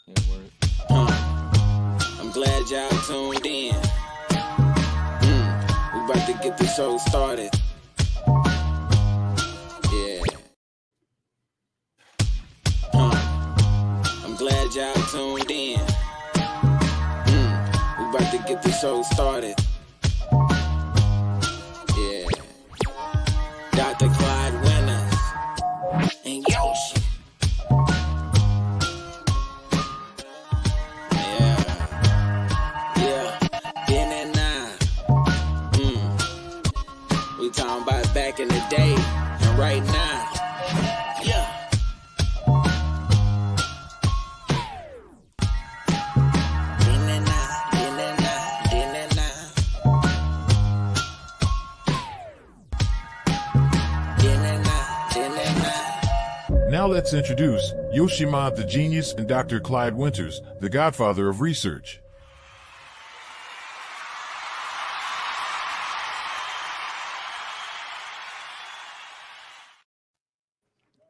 I'm glad y'all tuned in. We about to get this show started. Yeah. I'm glad y'all tuned in. We about to get this show started. Yeah. Dr. Clyde Winters and Yoshi. Then and now. We talking about back in the day and right now. Yeah. Then and now, then and now, then and now. Then and now, then and now. Now let's introduce Yoshima the Genius and Dr. Clyde Winters, the godfather of research.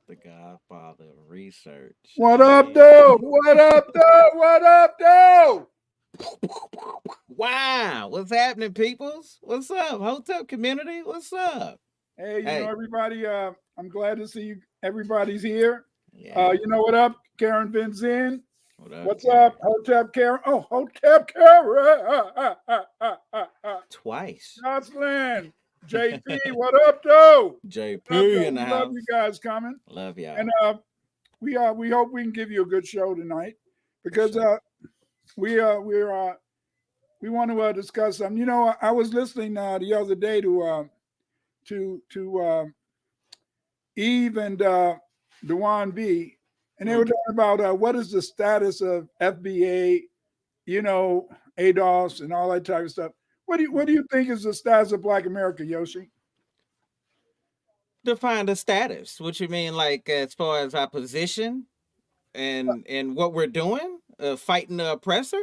The godfather of research. What up, though? What up, though? What up, though? Wow, what's happening, peoples? What's up, Hotep community? What's up? Hey, you Hey. know, everybody, I'm glad to see you. Everybody's here. Yeah. You know what up? Karen Vincent. What up, What's Karen? up, Hotep Karen? Oh, Hotep Karen. Twice. Jocelyn. JP, what up, though? JP What up, though? in the We love house. you guys coming. Love y'all. And we hope we can give you a good show tonight because we want to discuss something. You know, I was listening the other day to Eve and Dewan B, and they were talking about what is the status of FBA, you know, ADOS and all that type of stuff. What do you think is the status of Black America, Yoshi? Define the status. What you mean, like as far as our position and what we're doing, fighting the oppressor?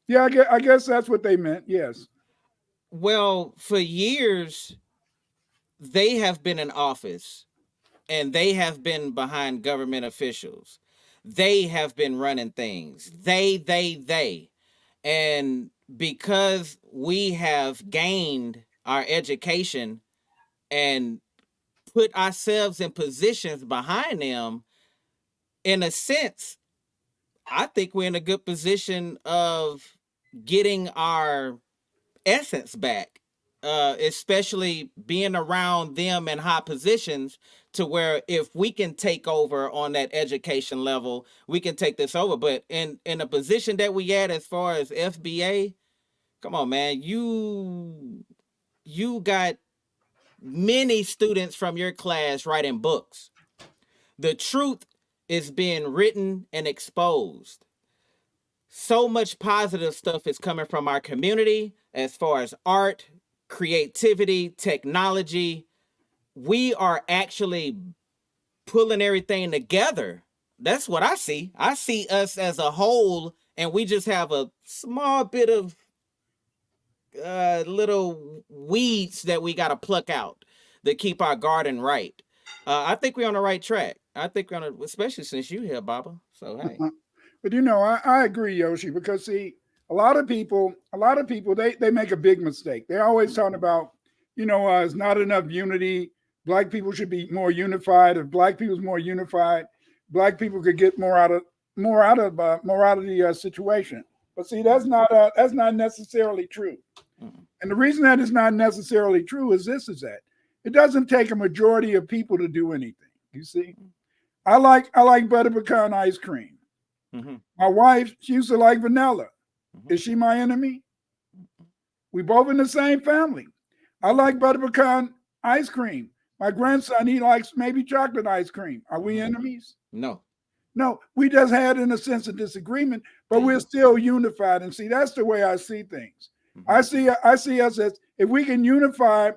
Yeah, I guess that's what they meant. Yes. Well, for years, they have been in office and they have been behind government officials. They have been running things. They. And because we have gained our education and put ourselves in positions behind them, in a sense, I think we're in a good position of getting our essence back, especially being around them in high positions to where if we can take over on that education level, we can take this over. But in a position that we at as far as FBA, come on, man, you got many students from your class writing books. The truth is being written and exposed. So much positive stuff is coming from our community as far as art, creativity, technology. We are actually pulling everything together. That's what I see. I see us as a whole, and we just have a small bit of little weeds that we got to pluck out to keep our garden right. I think we're on the right track. I think we're on, especially since you here, Baba. So hey. But you know, I agree, Yoshi, because see, a lot of people, they make a big mistake. They're always talking about, you know, it's not enough unity. Black people should be more unified. If Black people's more unified, Black people could get more out of the situation. But see, that's not necessarily true. And the reason that is not necessarily true is that it doesn't take a majority of people to do anything. You see, I like butter pecan ice cream. My wife, she used to like vanilla. Is she my enemy? We both in the same family. I like butter pecan ice cream. My grandson, he likes maybe chocolate ice cream. Are we enemies? No. No, we just had, in a sense, a disagreement, but we're still unified. And see, that's the way I see things. I see us as if we can unify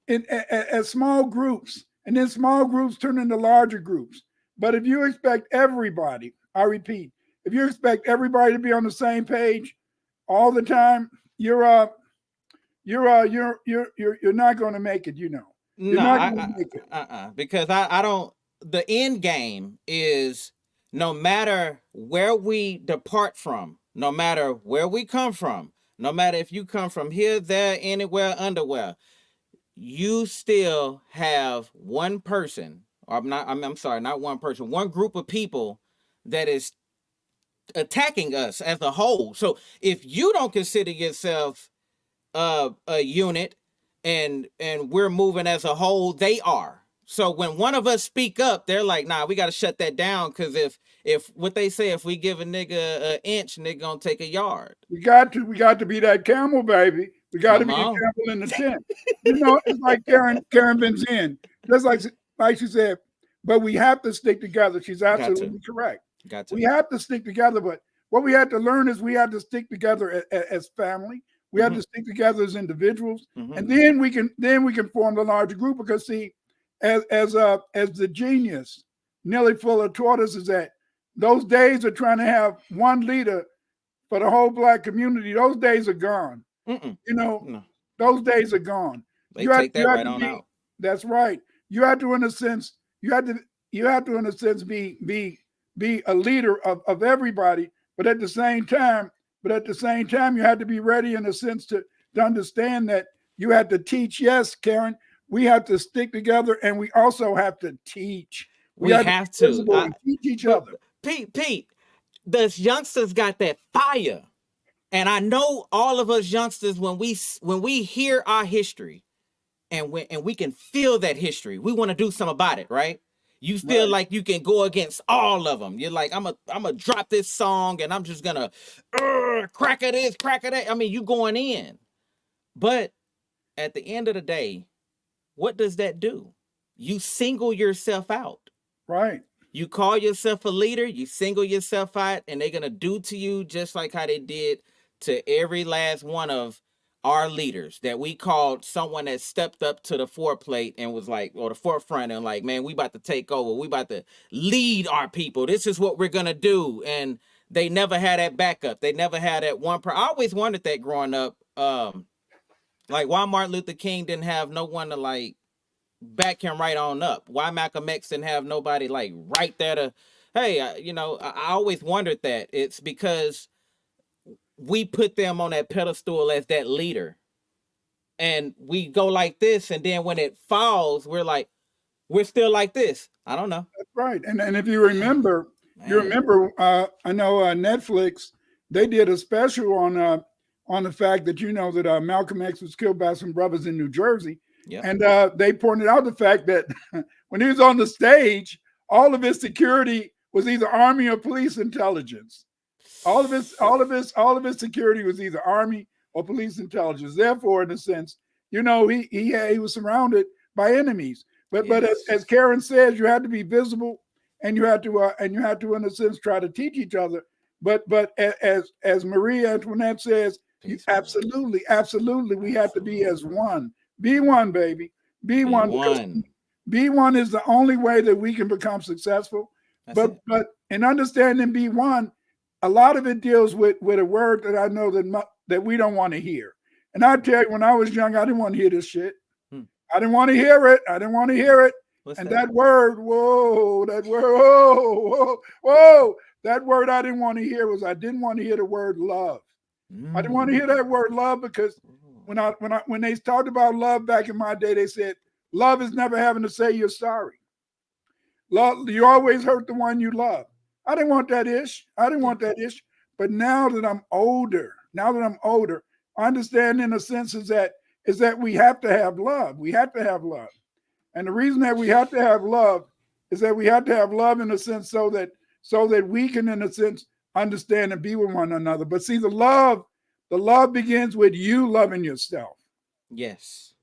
as small groups, and then small groups turn into larger groups. But if you expect everybody, I repeat, if you expect everybody to be on the same page all the time, you're not going to make it. You know, No, because I don't the end game is no matter where we depart from, no matter where we come from, no matter if you come from here, there, anywhere, underwear, you still have one person, or I'm sorry, not one person, one group of people that is attacking us as a whole. So if you don't consider yourself a unit and we're moving as a whole, they are. So when one of us speak up, they're like, nah, we got to shut that down, because if what they say, if we give a nigga an inch, nigga gonna take a yard. We got to be that camel, baby. We got to be a Come on. camel in the tent. You know, it's like Karen Benzine, just like she said. But we have to stick together. She's absolutely correct. Got to. We have to stick together. But what we had to learn is we had to stick together as family. We have to stick together as individuals, and then we can form the larger group. Because see, as the genius Neely Fuller taught us, is that those days of trying to have one leader for the whole Black community, those days are gone. You know, No. those days are gone. They take that right on out. That's right. You have to, in a sense, in a sense, be a leader of everybody, but at the same time, you had to be ready, in a sense, to understand that you had to teach. Yes, Karen, we have to stick together, and we also have to teach. We have to teach each other. Pete, the youngsters got that fire. And I know all of us youngsters, when we hear our history and we can feel that history, we want to do something about it, right? You feel like you can go against all of them. You're like, I'm a drop this song and I'm just gonna crack at this, crack at that. I mean, you going in. But at the end of the day, what does that do? You single yourself out. Right. You call yourself a leader, you single yourself out, and they're gonna do to you just like how they did to every last one of our leaders that we called someone that stepped up to the foreplate and was like, or the forefront, and like, man, we about to take over. We about to lead our people. This is what we're gonna do. And they never had that backup. They never had that one. I always wondered that growing up, like why Martin Luther King didn't have no one to like back him right on up. Why Malcolm X didn't have nobody like right there to, hey, I always wondered that. It's because we put them on that pedestal as that leader, and we go like this, and then when it falls, we're like, we're still like this. I don't know. That's right. And if you remember, I know Netflix, they did a special on the fact that that Malcolm X was killed by some brothers in New Jersey. Yeah. And they pointed out the fact that when he was on the stage, all of his security was either Army or police intelligence. All of his security was either Army or police intelligence. Therefore, in a sense, he was surrounded by enemies. But as Karen says, you had to be visible, and you had to in a sense try to teach each other. But as Marie Antoinette says, absolutely, we have to be as one. Be one, baby. Be one. Be one is the only way that we can become successful. But in understanding be one, a lot of it deals with a word that I know that we don't want to hear. And I tell you, when I was young, I didn't want to hear this shit. I didn't want to hear it. What's and that? that word, that word I didn't want to hear was, I didn't want to hear the word love. I didn't want to hear that word love, because when they talked about love back in my day, they said love is never having to say you're sorry. Love, you always hurt the one you love. I didn't want that ish. But now that I'm older, I understand, in a sense, is that we have to have love. We have to have love. And the reason that we have to have love is that we have to have love, in a sense, so that we can, in a sense, understand and be with one another. But see, the love begins with you loving yourself. Yes.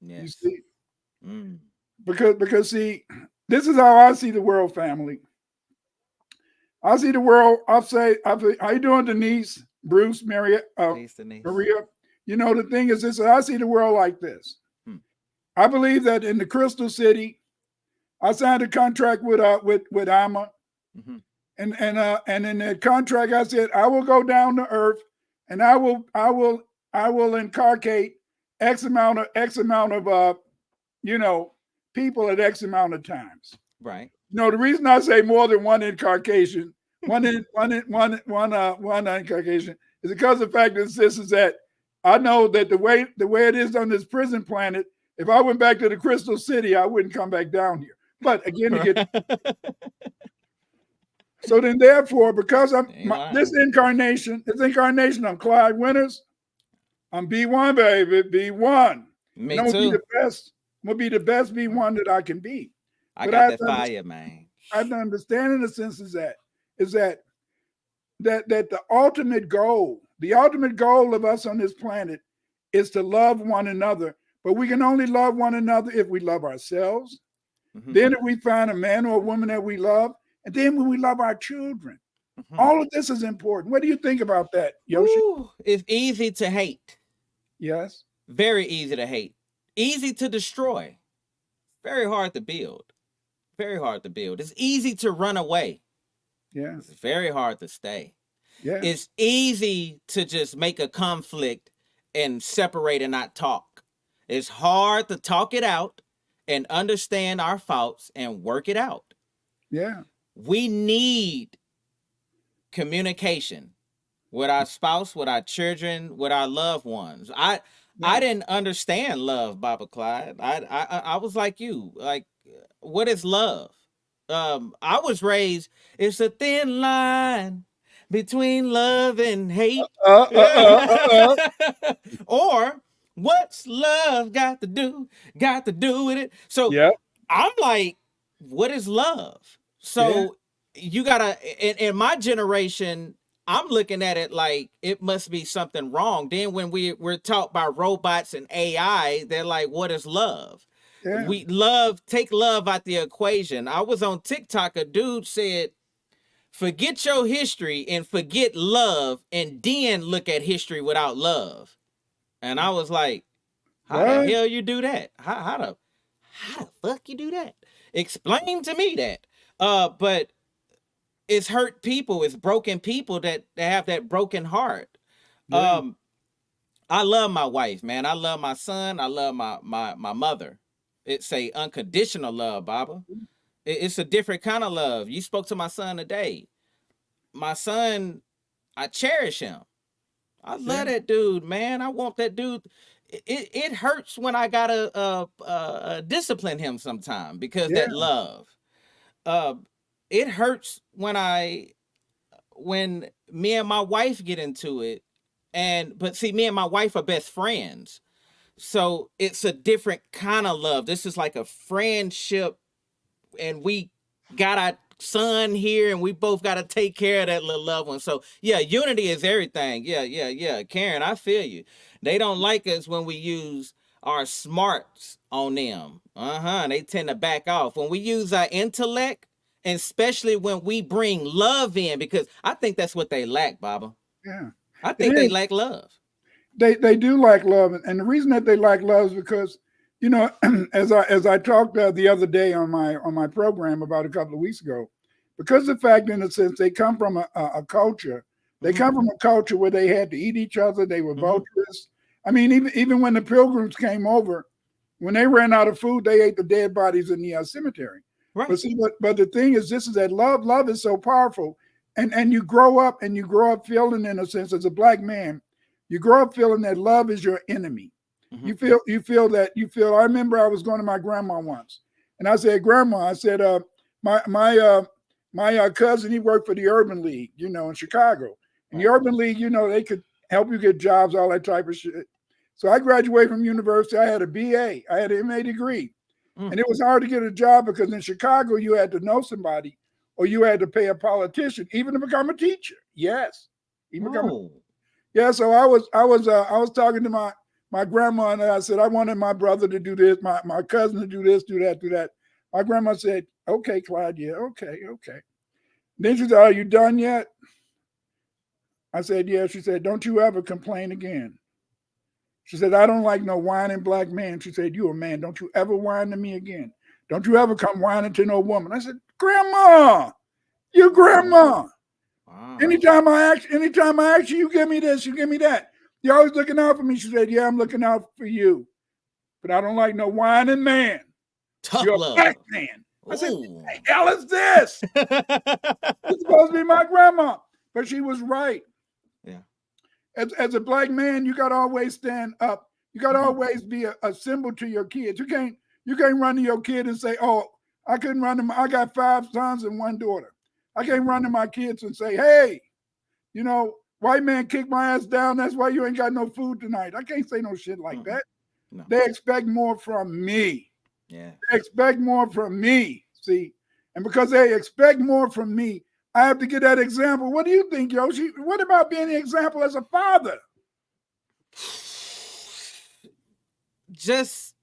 You see? Because see, this is how I see the world, family. I see the world. I'll say, how you doing, Denise, Bruce, Maria, Maria? The thing is this: I see the world like this. I believe that in the Crystal City, I signed a contract with Amma, and in that contract, I said I will go down to earth, and I will incarcate X amount of people at X amount of times. Right. The reason I say more than one in Caucasian, one Caucasian, is because the fact is this is that I know that the way it is on this prison planet, if I went back to the Crystal City, I wouldn't come back down here. But again, so then therefore, because this incarnation, I'm Clyde Winters. I'm B1, baby, B1. Me I'm too. I'm gonna be the best B1 that I can be. I got that fire, man. I have to understand in a sense is that the ultimate goal of us on this planet is to love one another. But we can only love one another if we love ourselves. Mm-hmm. Then if we find a man or a woman that we love, and then when we love our children. Mm-hmm. All of this is important. What do you think about that, Yoshi? Ooh, it's easy to hate. Yes. Very easy to hate. Easy to destroy. Very hard to build. Very hard to build. It's easy to run away. Yeah. It's very hard to stay. Yeah. It's easy to just make a conflict and separate and not talk. It's hard to talk it out and understand our faults and work it out. Yeah. We need communication with our spouse, with our children, with our loved ones. I didn't understand love, Baba Clyde. I was like you. Like, what is love? I was raised, it's a thin line between love and hate. Or what's love got to do with it? So yeah. I'm like, what is love? So you gotta, in my generation, I'm looking at it like it must be something wrong. Then when we're taught by robots and AI, they're like, what is love? Yeah. Take love out the equation. I was on TikTok, a dude said, forget your history and forget love, and then look at history without love. And I was like, how the hell you do that? How the fuck you do that? Explain to me that. But it's hurt people, it's broken people that have that broken heart. Yeah. I love my wife, man. I love my son. I love my mother. It's a unconditional love, Baba. It's a different kind of love. You spoke to my son today. My son, I cherish him. I love that dude, man. I want that dude. It hurts when I gotta discipline him sometime because that love. It hurts when me and my wife get into it, but see, me and my wife are best friends, so it's a different kind of love. This is like a friendship, and we got our son here, and we both got to take care of that little loved one. So yeah, unity is everything. Yeah. Karen, I feel you. They don't like us when we use our smarts on them. They tend to back off when we use our intellect. And especially when we bring love in, because I think that's what they lack, Baba. Yeah. I think they lack love. They do lack love. And the reason that they lack love is because, as I talked the other day on my program about a couple of weeks ago, because the fact, in a sense, they come from a culture. They come from a culture where they had to eat each other. They were vultures. I mean, even when the Pilgrims came over, when they ran out of food, they ate the dead bodies in the cemetery. Right. But the thing is, this is that love is so powerful, and you grow up feeling, in a sense, as a black man, you grow up feeling that love is your enemy. Mm-hmm. You feel. I remember I was going to my grandma once, and I said, Grandma, I said, my cousin, he worked for the Urban League, in Chicago, and the Urban League, they could help you get jobs, all that type of shit. So I graduated from university. I had a BA, I had an MA degree. And it was hard to get a job because in Chicago, you had to know somebody or you had to pay a politician, even to become a teacher. Yes. So I was talking to my grandma, and I said, I wanted my brother to do this, my cousin to do this, do that. My grandma said, okay, Clyde, yeah, okay. Then she said, are you done yet? I said, yeah. She said, don't you ever complain again. She said, I don't like no whining black man. She said, you a man. Don't you ever whine to me again. Don't you ever come whining to no woman. I said, Grandma, your grandma. Wow. Anytime I ask you, you give me this, you give me that. You're always looking out for me. She said, yeah, I'm looking out for you. But I don't like no whining man. Tough You're love. A black man. I said, Ooh. "Hey, hell is this? It's supposed to be my grandma." But she was right. Yeah. As a black man, you got to always stand up. You got to Mhm. always be a symbol to your kids. You can't run to your kid and say, "Oh, I couldn't run to I got 5 sons and 1 daughter." I can't run to my kids and say, "Hey, you know, white man kicked my ass down. That's why you ain't got no food tonight." I can't say no shit like that. No. They expect more from me. Yeah. They expect more from me. See, and because they expect more from me, I have to get that example. What do you think, Yoshi? What about being the example as a father? Just,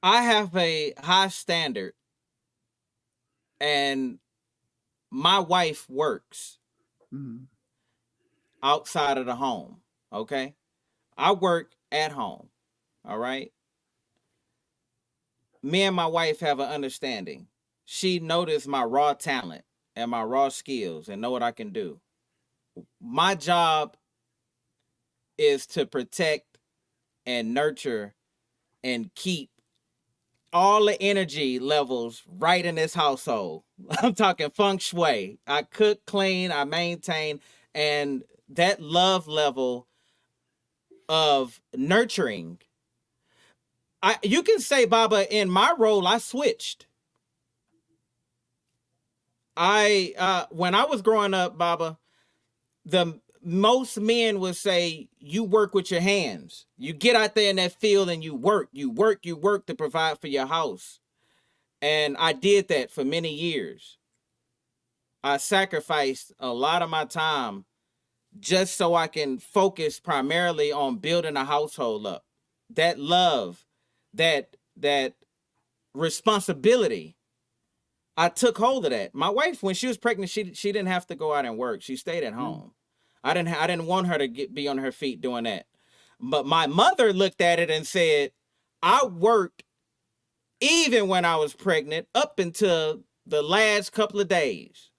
I have a high standard, and my wife works outside of the home. Okay. I work at home. All right. Me and my wife have an understanding. She noticed my raw talent and my raw skills and know what I can do. My job is to protect and nurture and keep all the energy levels right in this household. I'm talking feng shui. I cook, clean, I maintain, and that love level of nurturing. You can say, Baba, in my role, I switched. When I was growing up, Baba, the most men would say, you work with your hands. You get out there in that field and you work to provide for your house. And I did that for many years. I sacrificed a lot of my time just so I can focus primarily on building a household up. That love, that responsibility. I took hold of that. My wife, when she was pregnant, she didn't have to go out and work. She stayed at home. I didn't want her to be on her feet doing that. But my mother looked at it and said, I worked even when I was pregnant up until the last couple of days.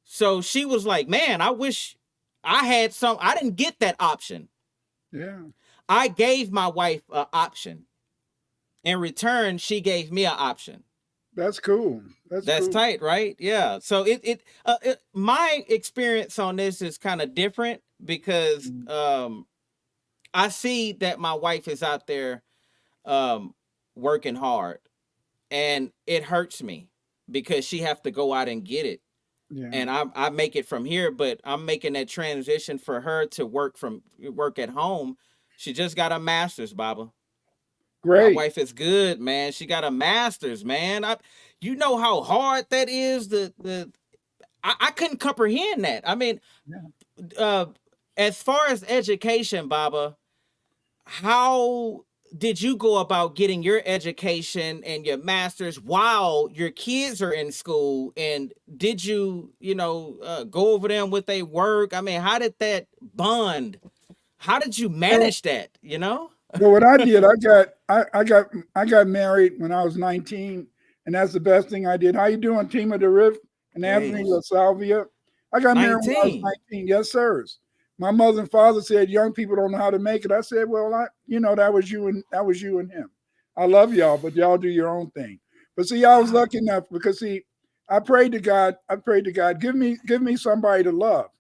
So she was like, man, I wish I had some. I didn't get that option. Yeah. I gave my wife an option. In return, she gave me an option. That's cool. That's cool. Tight, right? Yeah. So my experience on this is kind of different because I see that my wife is out there working hard, and it hurts me because she have to go out and get it. Yeah. And I make it from here, but I'm making that transition for her to work at home. She just got a master's, Baba. Great. My wife is good, man. She got a master's, man. You know how hard that is. I couldn't comprehend that. I mean, as far as education, Baba, how did you go about getting your education and your master's while your kids are in school? And did you, go over them with their work? I mean, how did that bond? How did you manage that? Well, what I did, I got married when I was 19, and that's the best thing I did. How you doing, Tima DeRiff and Anthony LaSalvia? I got married when I was 19. Yes, sirs. My mother and father said young people don't know how to make it. I said, well, that was you and him. I love y'all, but y'all do your own thing. But see, I was lucky enough because I prayed to God. Give me somebody to love.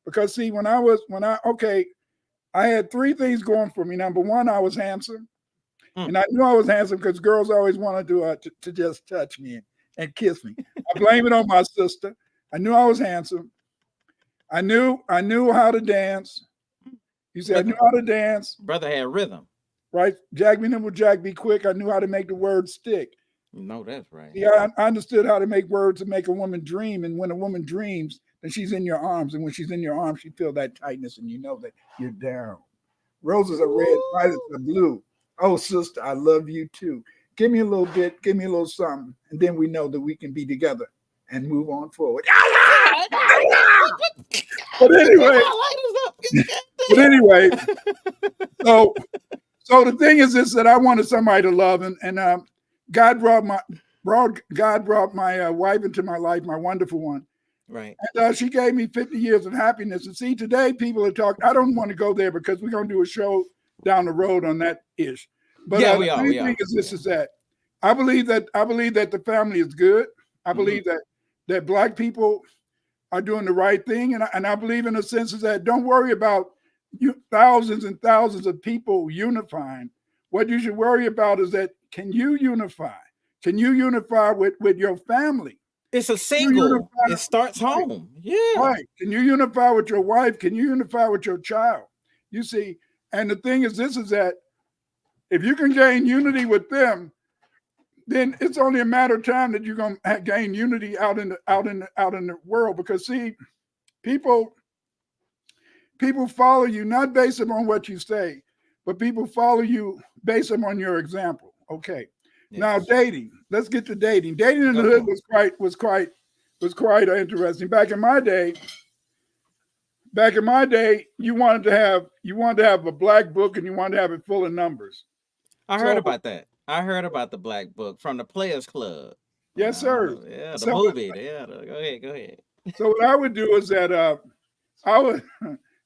Because see, I had 3 things going for me. Number one, I was handsome. And I knew I was handsome because girls always wanted to just touch me and kiss me. I blame it on my sister. I knew I was handsome. I knew how to dance. You said I knew how to dance. Brother had rhythm. Right? Jack be nimble, Jack be quick. I knew how to make the word stick. No, that's right. Yeah, I understood how to make words to make a woman dream. And when a woman dreams, then she's in your arms. And when she's in your arms, you feel that tightness and you know that you're down. Roses are red, violets are blue. Oh, sister, I love you too. Give me a little bit, give me a little something. And then we know that we can be together and move on forward. But anyway, so the thing is this, that I wanted somebody to love, and God brought my wife into my life, my wonderful one. Right. And she gave me 50 years of happiness. And see, today people are talking. I don't want to go there because we're going to do a show down the road on that ish. But yeah, the thing is this, is that I believe that the family is good. I Mm-hmm. believe that black people are doing the right thing, and I believe in the sense is that don't worry about thousands and thousands of people unifying. What you should worry about is that can you unify? Can you unify with your family? It's a You single. unify, It starts right? home. Yeah. Right. Can you unify with your wife? Can you unify with your child? You see, and the thing is, this is that if you can gain unity with them, then it's only a matter of time that you're going to gain unity out in the world. Because see, people follow you not based upon what you say, but people follow you based upon your example. Okay. Yes. Now dating. Let's get to dating. Dating in the Go hood for it. was quite interesting. Back in my day, you wanted to have a black book and you wanted to have it full of numbers. I heard So about that. I heard about the Black Book from the Players Club. yes, sir. Yeah, the So movie. Yeah, go ahead. so what I would do is that I would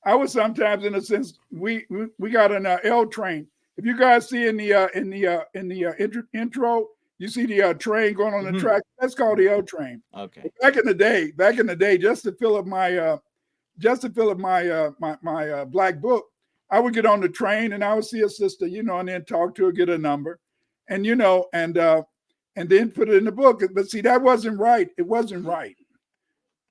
I would sometimes, in a sense, we got an L train. If you guys see in the intro, you see the train going on the Mhm. track. That's called the L train. Okay. Back in the day, just to fill up my black book, I would get on the train and I would see a sister, and then talk to her, get a number, and then put it in the book. But see, that wasn't right. It wasn't right.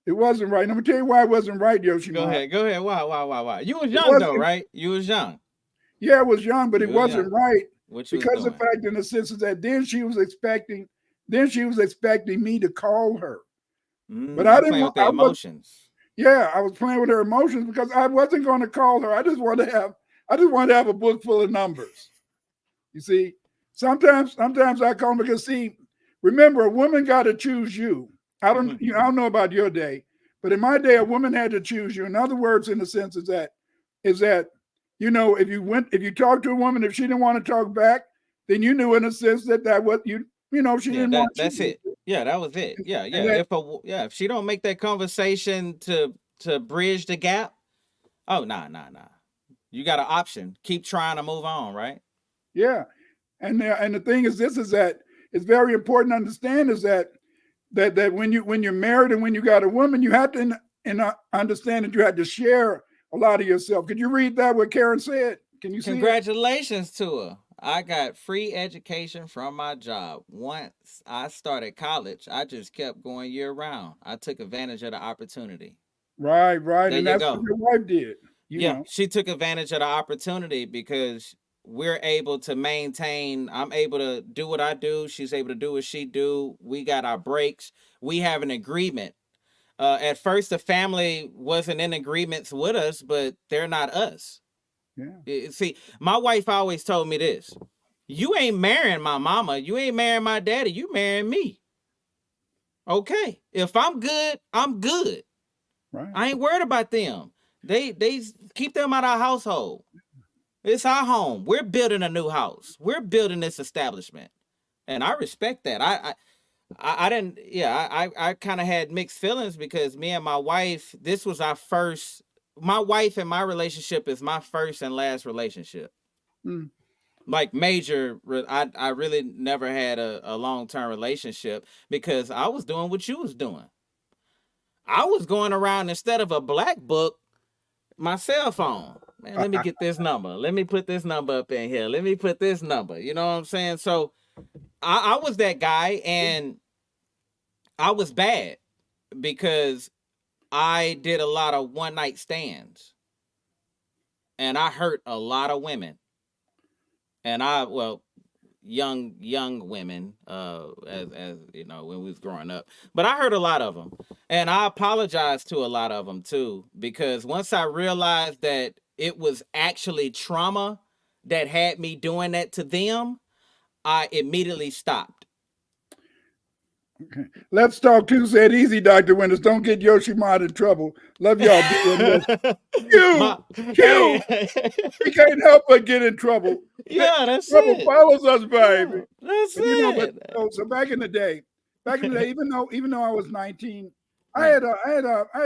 It wasn't right. And I'm gonna tell you why it wasn't right, Yoshi. Go ahead. Why? You was It young though, wasn't. right? You was young. Yeah, I was young, but it You was wasn't young. right What you was because the doing? fact, in the sense is that then she was expecting me to call her. But I You didn't playing want. with their emotions. Yeah, I was playing with her emotions because I wasn't going to call her. I just wanted to have a book full of numbers. You see, sometimes I call them because, see, remember, a woman got to choose you. I don't know about your day, but in my day, a woman had to choose you. In other words, in the sense is that if you talk to a woman, if she didn't want to talk back, then you knew in a sense that what she Yeah, didn't want that's you. it. Yeah, that was it. Yeah. that- If she don't make that conversation to bridge the gap, oh nah. You got an option. Keep trying to move on, right? Yeah, and the thing is, this is that it's very important to understand is that when you're married and when you got a woman, you have to understand that you have to share a lot of yourself. Could you read that what Karen said? Can you see it? Congratulations to her. I got free education from my job. Once I started college, I just kept going year round. I took advantage of the opportunity. Right, There and you that's go. what your wife did. Yeah, she took advantage of the opportunity because we're able to maintain. I'm able to do what I do. She's able to do what she do. We got our breaks. We have an agreement. At first, the family wasn't in agreements with us, but they're not us. Yeah. See, my wife always told me this: you ain't marrying my mama, you ain't marrying my daddy, you marrying me. Okay, if I'm good, I'm good. Right. I ain't worried about them. They keep them out of our household. It's our home. We're building a new house. We're building this establishment, and I respect that. I didn't. Yeah, I kind of had mixed feelings because me and my wife. This was our first. My wife and my relationship is my first and last relationship. Mm. Like major. I really never had a long-term relationship because I was doing what you was doing. I was going around instead of a black book, my cell phone. Man, let me get this number. Let me put this number up in here. Let me put this number. You know what I'm saying? So I was that guy, and I was bad because I did a lot of one night stands, and I hurt a lot of women. And young women, as you know, when we was growing up. But I heard a lot of them, and I apologize to a lot of them too, because once I realized that it was actually trauma that had me doing that to them, I immediately stopped. Okay. Let's talk Tuesday at Easy, Dr. Winters. Don't get Yoshimod in trouble. Love y'all. Q. We can't help but get in trouble. Yeah, that's Trouble it. follows us, baby. That's But, it. so back in the day, even though I was 19, I had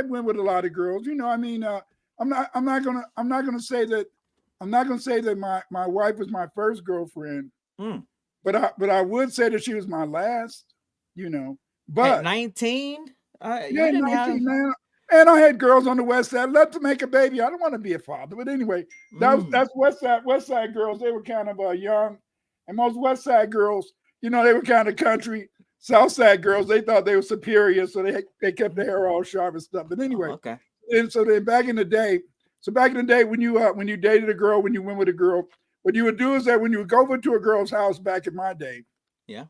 went with a lot of girls. I'm not gonna say that my wife was my first girlfriend. Mm. but I would say that she was my last, you know. At But 19, you yeah, didn't have. 19, man. And I had girls on the west side. Love to make a baby. I don't want to be a father, but anyway, that's west side girls. They were kind of young, and most west side girls, you know, they were kind of country. South side girls, they thought they were superior, so they kept their hair all sharp and stuff. But anyway, Okay. and so then back in the day, when you dated a girl, when you went with a girl, what you would do is that when you would go over to a girl's house back in my day, Yeah.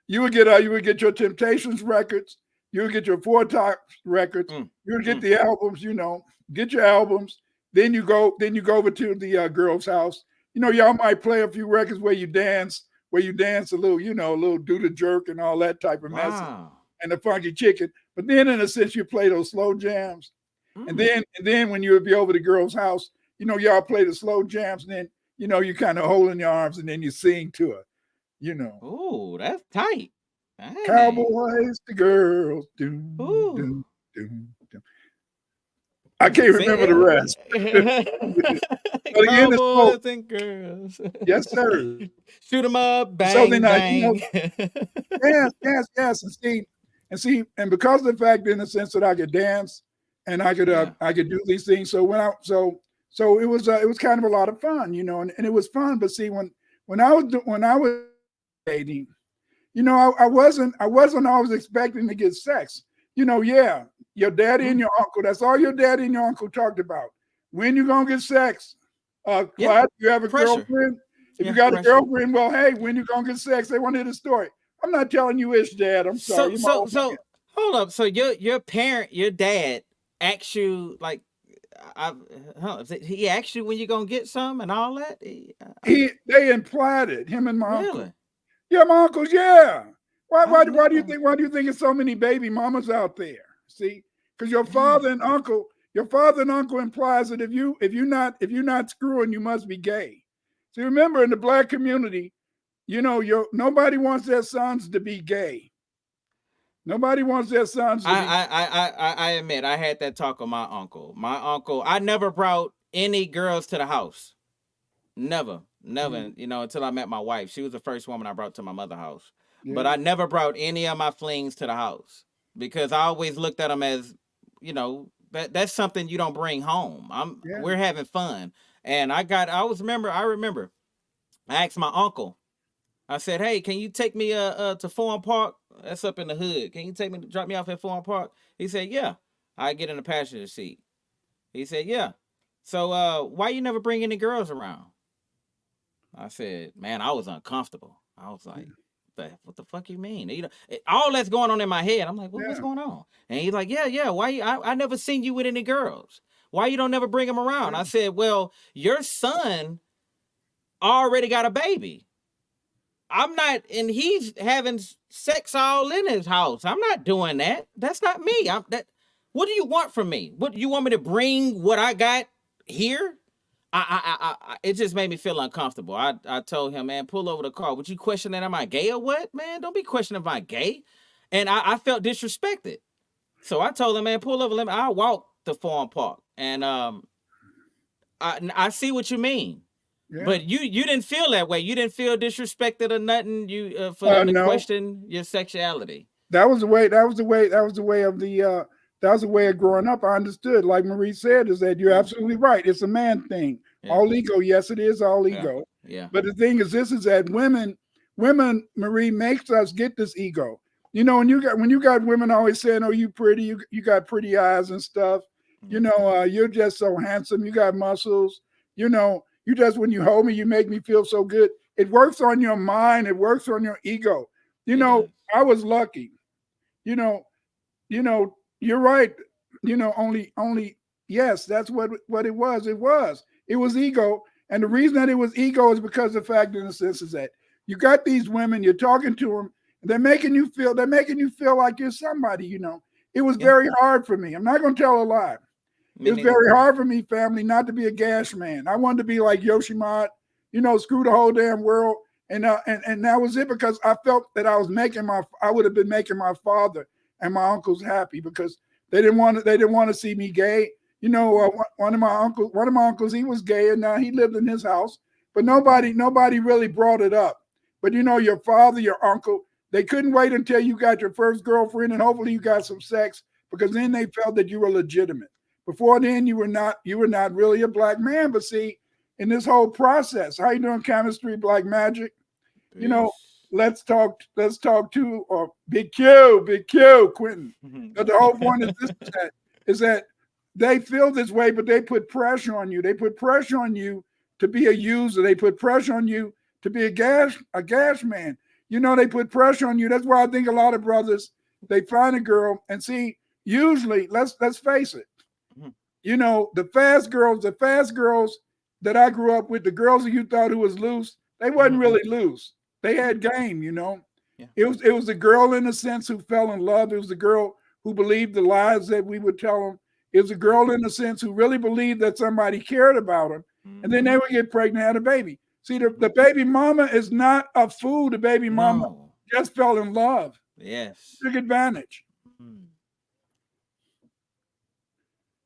you would get your Temptations records, you would get your Four Tops records, you would get the albums, you know, get your albums. Then you go over to the girl's house. You know, y'all might play a few records where you dance a little, you know, a little do the jerk and all that type of mess and the funky chicken. But then in a sense, you play those slow jams. And then when you would be over the girl's house, you know, y'all play the slow jams, and then, you know, you kind of hold in your arms and then you sing to her, you know. Oh, that's tight. Dang. Cowboys to girls. Doom, doom, doom, doom. I can't remember the rest. But again, Cowboys and girls. Yes, sir. Shoot 'em up, bang, So then bang. yes. And because of the fact, in the sense that I could dance and I could do these things. So it was kind of a lot of fun, you know, and it was fun. But see, when I was dating, you know, I wasn't always expecting to get sex. You know, yeah, your daddy and your uncle. That's all your daddy and your uncle talked about. When you gonna get sex? Clyde, you have a girlfriend? If you got a girlfriend, well, hey, when you gonna get sex? They want to hear the story. I'm not telling you it's dad. I'm sorry. So hold up. So your dad asked you, like, he asked you when you gonna get some and all that? They implied it, him and my Really? uncle. Yeah, my uncles, yeah. Why do you think there's so many baby mamas out there? See? Because your father and uncle implies that if you're not screwing, you must be gay. See, remember, in the black community, you know, nobody wants their sons to be gay. Nobody wants their sons to I admit, I had that talk with my uncle. I never brought any girls to the house. Never, you know, until I met my wife. She was the first woman I brought to my mother's house. Yeah. But I never brought any of my flings to the house because I always looked at them as, you know, that's something you don't bring home. We're having fun. And I remember I asked my uncle, I said, hey, can you take me to Foreign Park? That's up in the hood. Can you drop me off at Foreign Park? He said, yeah. I get in the passenger seat. He said, yeah. So why you never bring any girls around? I said, man, I was uncomfortable. I was like, what the fuck you mean? You know, all that's going on in my head. I'm like, what's going on? And he's like, yeah. Why? I never seen you with any girls. Why you don't never bring them around? I said, well, your son already got a baby. I'm not, and he's having sex all in his house. I'm not doing that. That's not me. What do you want from me? What you want me to bring? What I got here? It just made me feel uncomfortable. I told him, man, pull over the car. Would you question that? Am I gay or what, man? Don't be questioning if I'm gay. And I felt disrespected. So I told him, man, pull over. I'll walk to Foreign Park. And I see what you mean. Yeah. But you didn't feel that way. You didn't feel disrespected or nothing. You for them to question your sexuality. That was the way of growing up. I understood. Like Marie said, is that you're absolutely right. It's a man thing. Yeah. All ego. Yes, it is all ego. Yeah. But the thing is that women, Marie, makes us get this ego. You know, when you got women always saying, "Oh, you pretty, you got pretty eyes and stuff." You know, you're just so handsome. You got muscles. You know, when you hold me, you make me feel so good. It works on your mind. It works on your ego. You know, I was lucky. You know, you're right. You know, only yes, that's what it was. It was ego. And the reason that it was ego is because the fact, in a sense, is that you got these women, you're talking to them, they're making you feel like you're somebody, you know. It was very hard for me. I'm not going to tell a lie. It was very hard for me, family, not to be a gash man. I wanted to be like Yoshimod, you know, screw the whole damn world. And that was it, because I felt that I would have been making my father and my uncles happy, because they didn't want to see me gay. You know, one of my uncles, he was gay, and now he lived in his house, but nobody really brought it up. But your father, your uncle, they couldn't wait until you got your first girlfriend and hopefully you got some sex, because then they felt that you were legitimate. Before then, you were not really a black man. But see, in this whole process, how you doing, Chemistry, Black Magic? Peace. Let's talk to Big Q, Quentin. But the whole point is that they feel this way, but they put pressure on you. They put pressure on you to be a user. They put pressure on you to be a gas man. They put pressure on you. That's why I think a lot of brothers, they find a girl and see, usually, let's face it, the fast girls that I grew up with, the girls that you thought who was loose, they wasn't really loose. They had game, Yeah. It was a girl in a sense who fell in love. It was a girl who believed the lies that we would tell them. It was a girl in a sense who really believed that somebody cared about them. And then they would get pregnant and have a baby. See, the baby mama is not a fool. The baby mama just fell in love. Yes. Took advantage.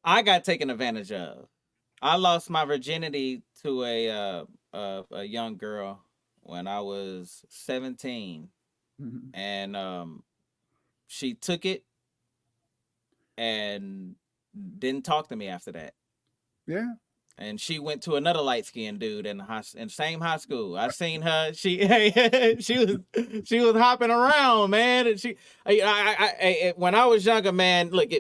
I got taken advantage of. I lost my virginity to a young girl when I was 17. And she took it and didn't talk to me after that. Yeah. And she went to another light-skinned dude in the same high school. I seen her. She was hopping around, man. And when I was younger, man, look,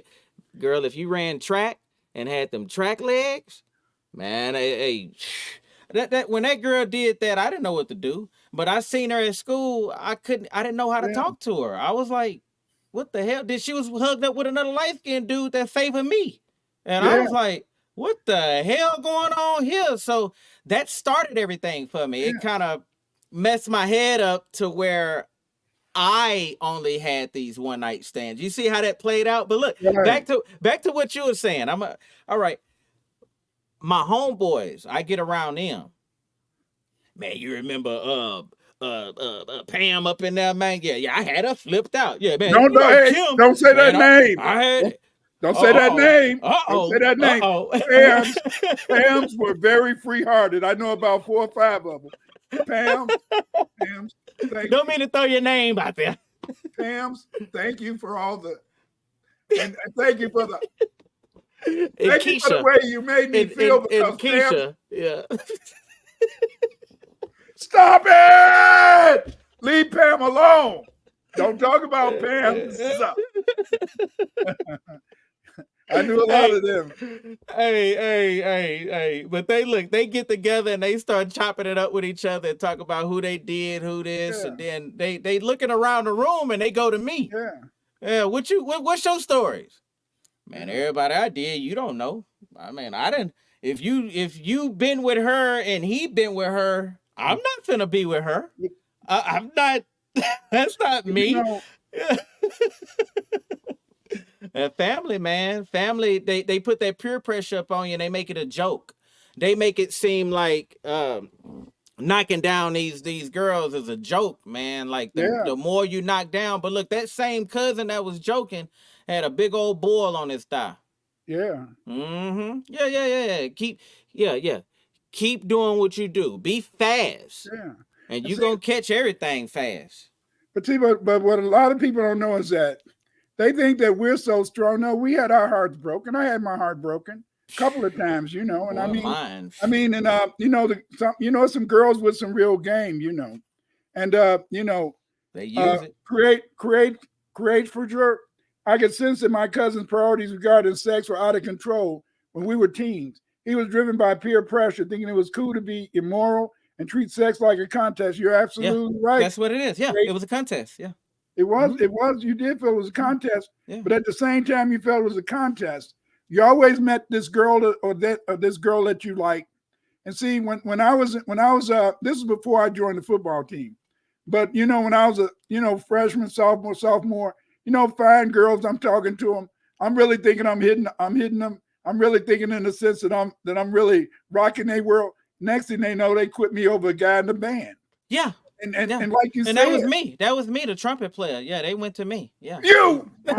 girl, if you ran track and had them track legs, man, that when that girl did that, I didn't know what to do. But I seen her at school. I didn't know how to talk to her. I was like, what the hell? She was hugged up with another light-skinned dude that favored me. And I was like, what the hell going on here? So that started everything for me. It kind of messed my head up to where I only had these one night stands. You see how that played out? But look, back to what you were saying. All right. My homeboys, I get around them. Man, you remember Pam up in there, man? Yeah, I had her flipped out. Yeah, man. Don't say that name. I had Don't say that name. Don't say that name. Pam's were very free-hearted. I know about 4 or 5 of them. Pam's. Don't mean to throw your name out there. Pam's, thank you for all the, and thank you for the, thank you for the way you made me feel. And Keisha, yeah. Stop it! Leave Pam alone. Don't talk about Pam. I knew a lot of them. Hey. But they get together and they start chopping it up with each other and talk about who they did, who this, and then they looking around the room and they go to me. Yeah. What's your stories? Man, everybody I did, you don't know. I mean, I didn't. If you been with her and he been with her, I'm not finna be with her. I'm not. That's not me. Family, man. Family, they put that peer pressure up on you and they make it a joke. They make it seem like knocking down these girls is a joke, man. Like the more you knock down. But look, that same cousin that was joking had a big old boil on his thigh. Yeah. Mm-hmm. Yeah. Keep doing what you do. Be fast. Yeah. And you're gonna catch everything fast. But see, but what a lot of people don't know is that they think that we're so strong. No, we had our hearts broken. I had my heart broken a couple of times, and well, some girls with some real game, and they use it. Create for sure. I could sense that my cousin's priorities regarding sex were out of control when we were teens. He was driven by peer pressure, thinking it was cool to be immoral and treat sex like a contest. You're absolutely right. That's what it is. Yeah, it was a contest. Yeah. It was. Mm-hmm. It was. You did feel it was a contest, but at the same time, you felt it was a contest. You always met this girl or this girl that you like. And see, when I was this is before I joined the football team, but when I was a freshman, sophomore, fine girls, I'm talking to them. I'm really thinking I'm hitting them. I'm really thinking in the sense that I'm really rocking their world. Next thing they know, they quit me over a guy in the band. Yeah. And like you said, that was me. That was me, the trumpet player. Yeah, they went to me. Yeah. You. Hey,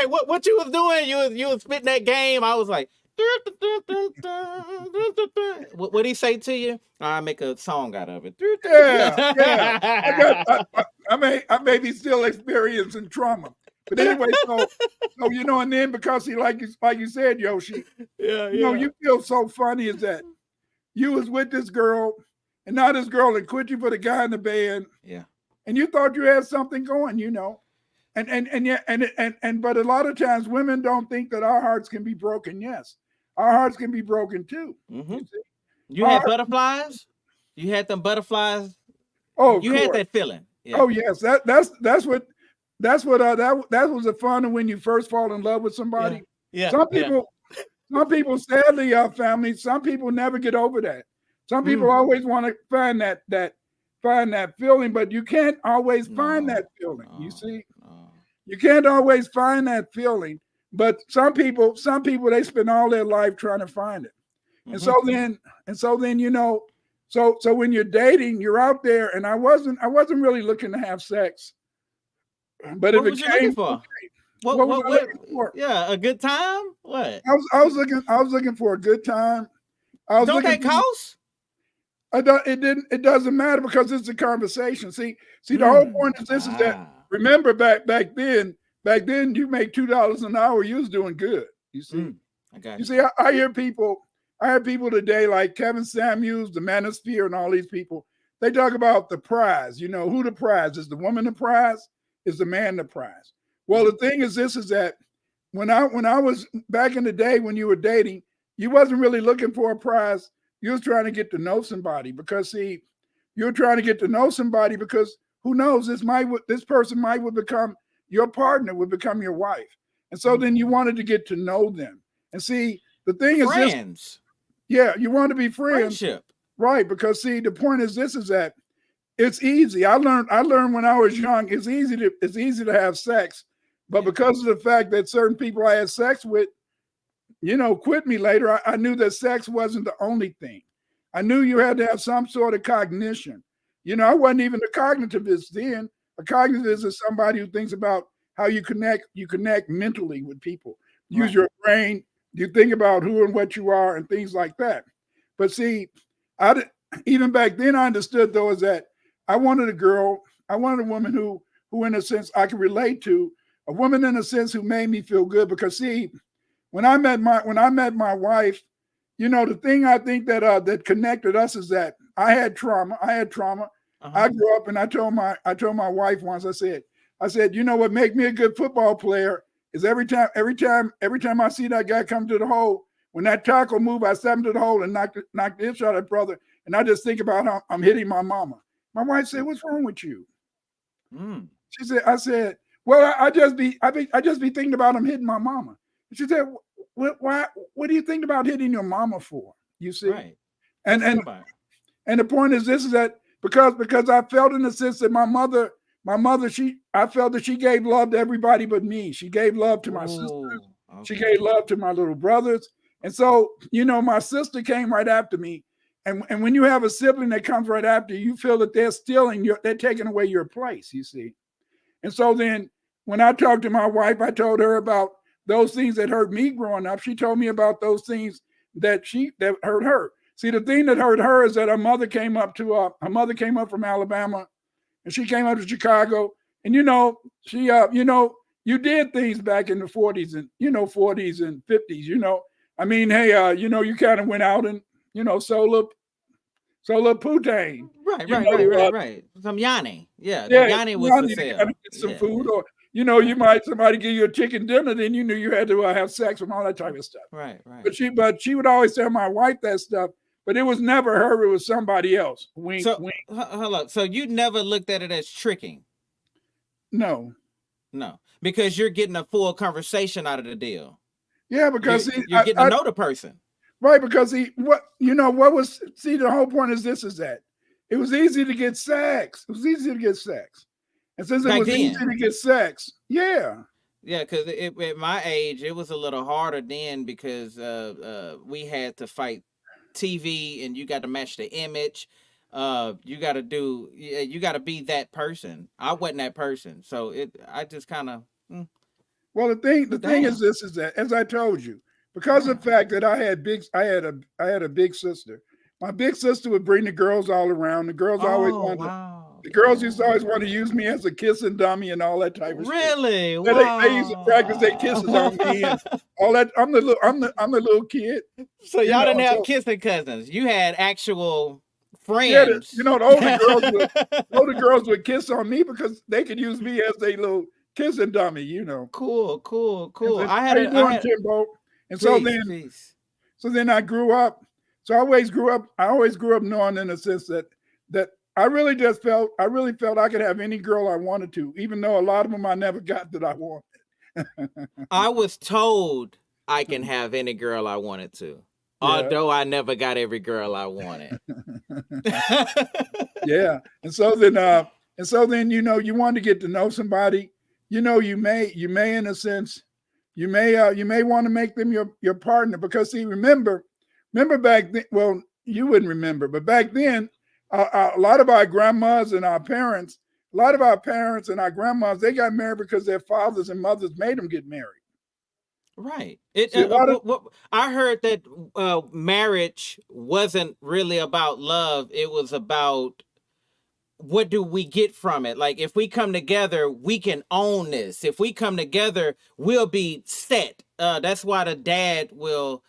what you was doing? You was spitting that game. I was like, What he say to you? I make a song out of it. Yeah, yeah. I may be still experiencing trauma, but anyway, so and then because he like you said, Yoshi, Yeah, you feel so funny is that you was with this girl, and now this girl had quit you for the guy in the band, yeah. and you thought you had something going, and but a lot of times women don't think that our hearts can be broken. Yes, our hearts can be broken too. Mm-hmm. You see? You had butterflies. You had them butterflies. Oh, you had that feeling. Yeah. Oh yes, that's what that was the fun of when you first fall in love with somebody. Yeah. Some people sadly, family, some people never get over that. Some people always want to find that feeling, but you can't always find that feeling. You see, you can't always find that feeling. But some people they spend all their life trying to find it. And so then, so when you're dating, you're out there, and I wasn't really looking to have sex. But what if was it you came, looking for? what was I looking for? Yeah, a good time. What? I was looking for a good time. Don't that cost? It doesn't matter because it's a conversation. See, the whole point is this is that remember back then you make $2 an hour, you was doing good. You see, I got you see, I hear people today like Kevin Samuels, the Manosphere, and all these people. They talk about the prize. You know who the prize is? The woman the prize? Is the man the prize? Well, the thing is this is that when I was back in the day when you were dating, you wasn't really looking for a prize. You was trying to get to know somebody because see, you're trying to get to know somebody because who knows, this person would become your partner, would become your wife. And so then you wanted to get to know them. And see, the thing is this, yeah, you want to be friends. Friendship. Right, because see, the point is this is that it's easy. I learned when I was young, it's easy to have sex, but because of the fact that certain people I had sex with, quit me later, I knew that sex wasn't the only thing. I knew you had to have some sort of cognition. I wasn't even a cognitivist then. A cognitivist is somebody who thinks about how you connect mentally with people. Use your brain. You think about who and what you are and things like that. But see, even back then I understood though is that I wanted a woman who in a sense I could relate to, a woman in a sense who made me feel good. Because see, when I met my wife, the thing I think that connected us is that I had trauma. I grew up, and I told my wife once, I said, what make me a good football player is every time I see that guy come to the hole, when that tackle move, I step into the hole and knock the itch out of that brother, and I just think about how I'm hitting my mama. My wife said, "What's wrong with you?" She said, "I said, well, I just be thinking about him hitting my mama." She said, "Why? What do you think about hitting your mama for?" You see, right? And the point is this is that because I felt in the sense that my mother, I felt that she gave love to everybody but me. She gave love to my sisters. Okay. She gave love to my little brothers. And so, my sister came right after me. And when you have a sibling that comes right after you, feel that they're taking away your place, you see. And so then when I talked to my wife, I told her about those things that hurt me growing up. She told me about those things that hurt her. See, the thing that hurt her is that her mother came up from Alabama, and she came up to Chicago. And she you did things back in the 40s and 40s and 50s. I mean, hey, you kind of went out and sold a poutine. Right. Some yanni. Yeah, yanni was for sale. Some food, or somebody give you a chicken dinner, then you knew you had to have sex and all that type of stuff. Right. But she would always tell my wife that stuff. But it was never her; it was somebody else. Wink, wink. Hold on. So you never looked at it as tricking? No, because you're getting a full conversation out of the deal. Yeah, because you're getting to know the person. Right, because the whole point is this is that it was easy to get sex. It was easy to get sex. And since it was easy to get sex, yeah. Yeah, because at my age, it was a little harder then because we had to fight TV and you got to match the image. You got to be that person. I wasn't that person. So I just kind of. Well, the thing is this is that, as I told you, because of the fact that I had a big sister. My big sister would bring the girls all around. The girls always Oh, wanted. wow. The girls used to always want to use me as a kissing dummy and all that type of shit. Really? Yeah, they used to practice their kisses on me and all that. I'm the little kid. So y'all know, didn't have so- kissing cousins. You had actual Yeah, friends. the older girls would kiss on me because they could use me as their little kissing dummy. Cool. And I how you doing, had Timbo? And so peace. then I grew up. So I always grew up knowing, in a sense, that I really felt I could have any girl I wanted to, even though a lot of them I never got that I wanted. I was told I can have any girl I wanted to, although I never got every girl I wanted. Yeah. And so then, you want to get to know somebody, you may in a sense, you may want to make them your partner, because see, remember back then, well, you wouldn't remember, but back then, a lot of our grandmas and our parents, and our grandmas, they got married because their fathers and mothers made them get married. Right. I heard that marriage wasn't really about love. It was about what do we get from it? Like, if we come together, we can own this. If we come together, we'll be set. That's why the dad will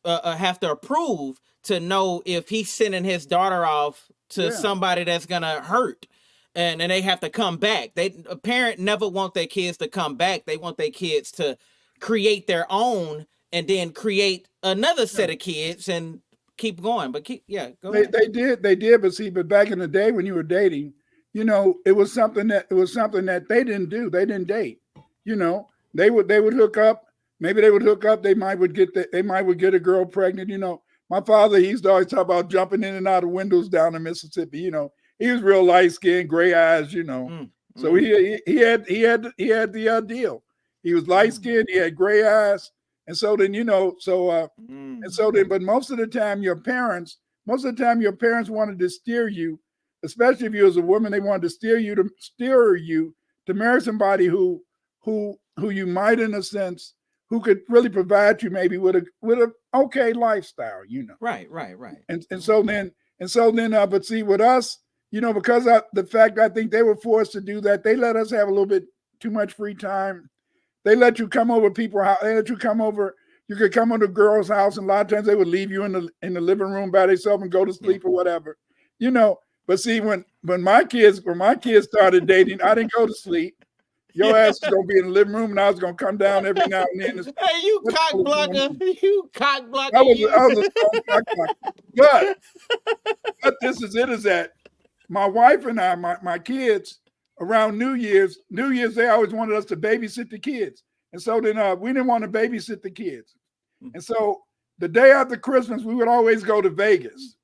have to approve to know if he's sending his daughter off to somebody that's gonna hurt, and they have to come back. A parent never want their kids to come back. They want their kids to create their own and then create another set of kids and keep going. But go ahead. They did, but back in the day when you were dating, it was something that they didn't do. They didn't date. They would hook up. Maybe they would hook up. They might would get a girl pregnant. My father, he used to always talk about jumping in and out of windows down in Mississippi. He was real light skinned, gray eyes. So he had the deal. He was light skinned. He had gray eyes, and so then but most of the time your parents wanted to steer you, especially if you was a woman. They wanted to steer you to marry somebody who you might, in a sense, who could really provide you maybe with a okay lifestyle, Right. And so then, but see, with us, because of the fact I think they were forced to do that, they let us have a little bit too much free time. They let you come over people's house. They let you come over. You could come to a girl's house, and a lot of times they would leave you in the living room by themselves and go to sleep or whatever, But see, when my kids started dating, I didn't go to sleep. Your ass is gonna be in the living room, and I was gonna come down every now and then. Hey, you cock blocker! You cock blocker! I was a strong cock blocker. But this is that my wife and I, my kids, around New Year's, they always wanted us to babysit the kids, and so then we didn't want to babysit the kids, and so the day after Christmas, we would always go to Vegas.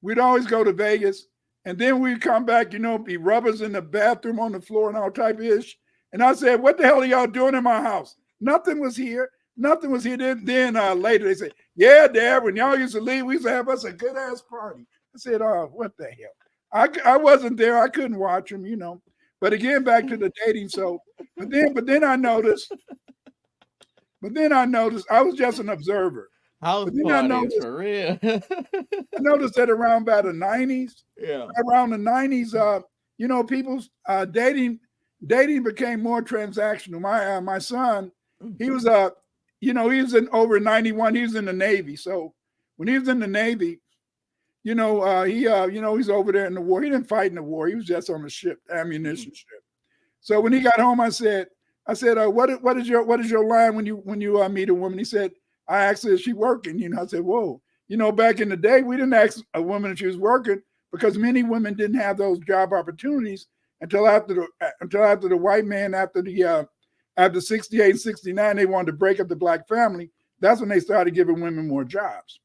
We'd always go to Vegas. And then we come back, be rubbers in the bathroom on the floor and all type of ish. And I said, what the hell are y'all doing in my house? Nothing was here. Then later they said, yeah, Dad, when y'all used to leave, we used to have us a good ass party. I said, oh, what the hell? I wasn't there. I couldn't watch them, But again, back to the dating. So, but then I noticed I was just an observer. House parties, for real. I noticed that around about the 90s, people's dating became more transactional. My son, he was he was in over 91. He was in the Navy. So when he was in the Navy, he's over there in the war. He didn't fight in the war. He was just on the ship, ammunition ship. So when he got home, I said, what is your line when you meet a woman? He said, I asked her, is she working? I said, whoa. Back in the day, we didn't ask a woman if she was working because many women didn't have those job opportunities until after the white man, after 68, 69, they wanted to break up the black family. That's when they started giving women more jobs.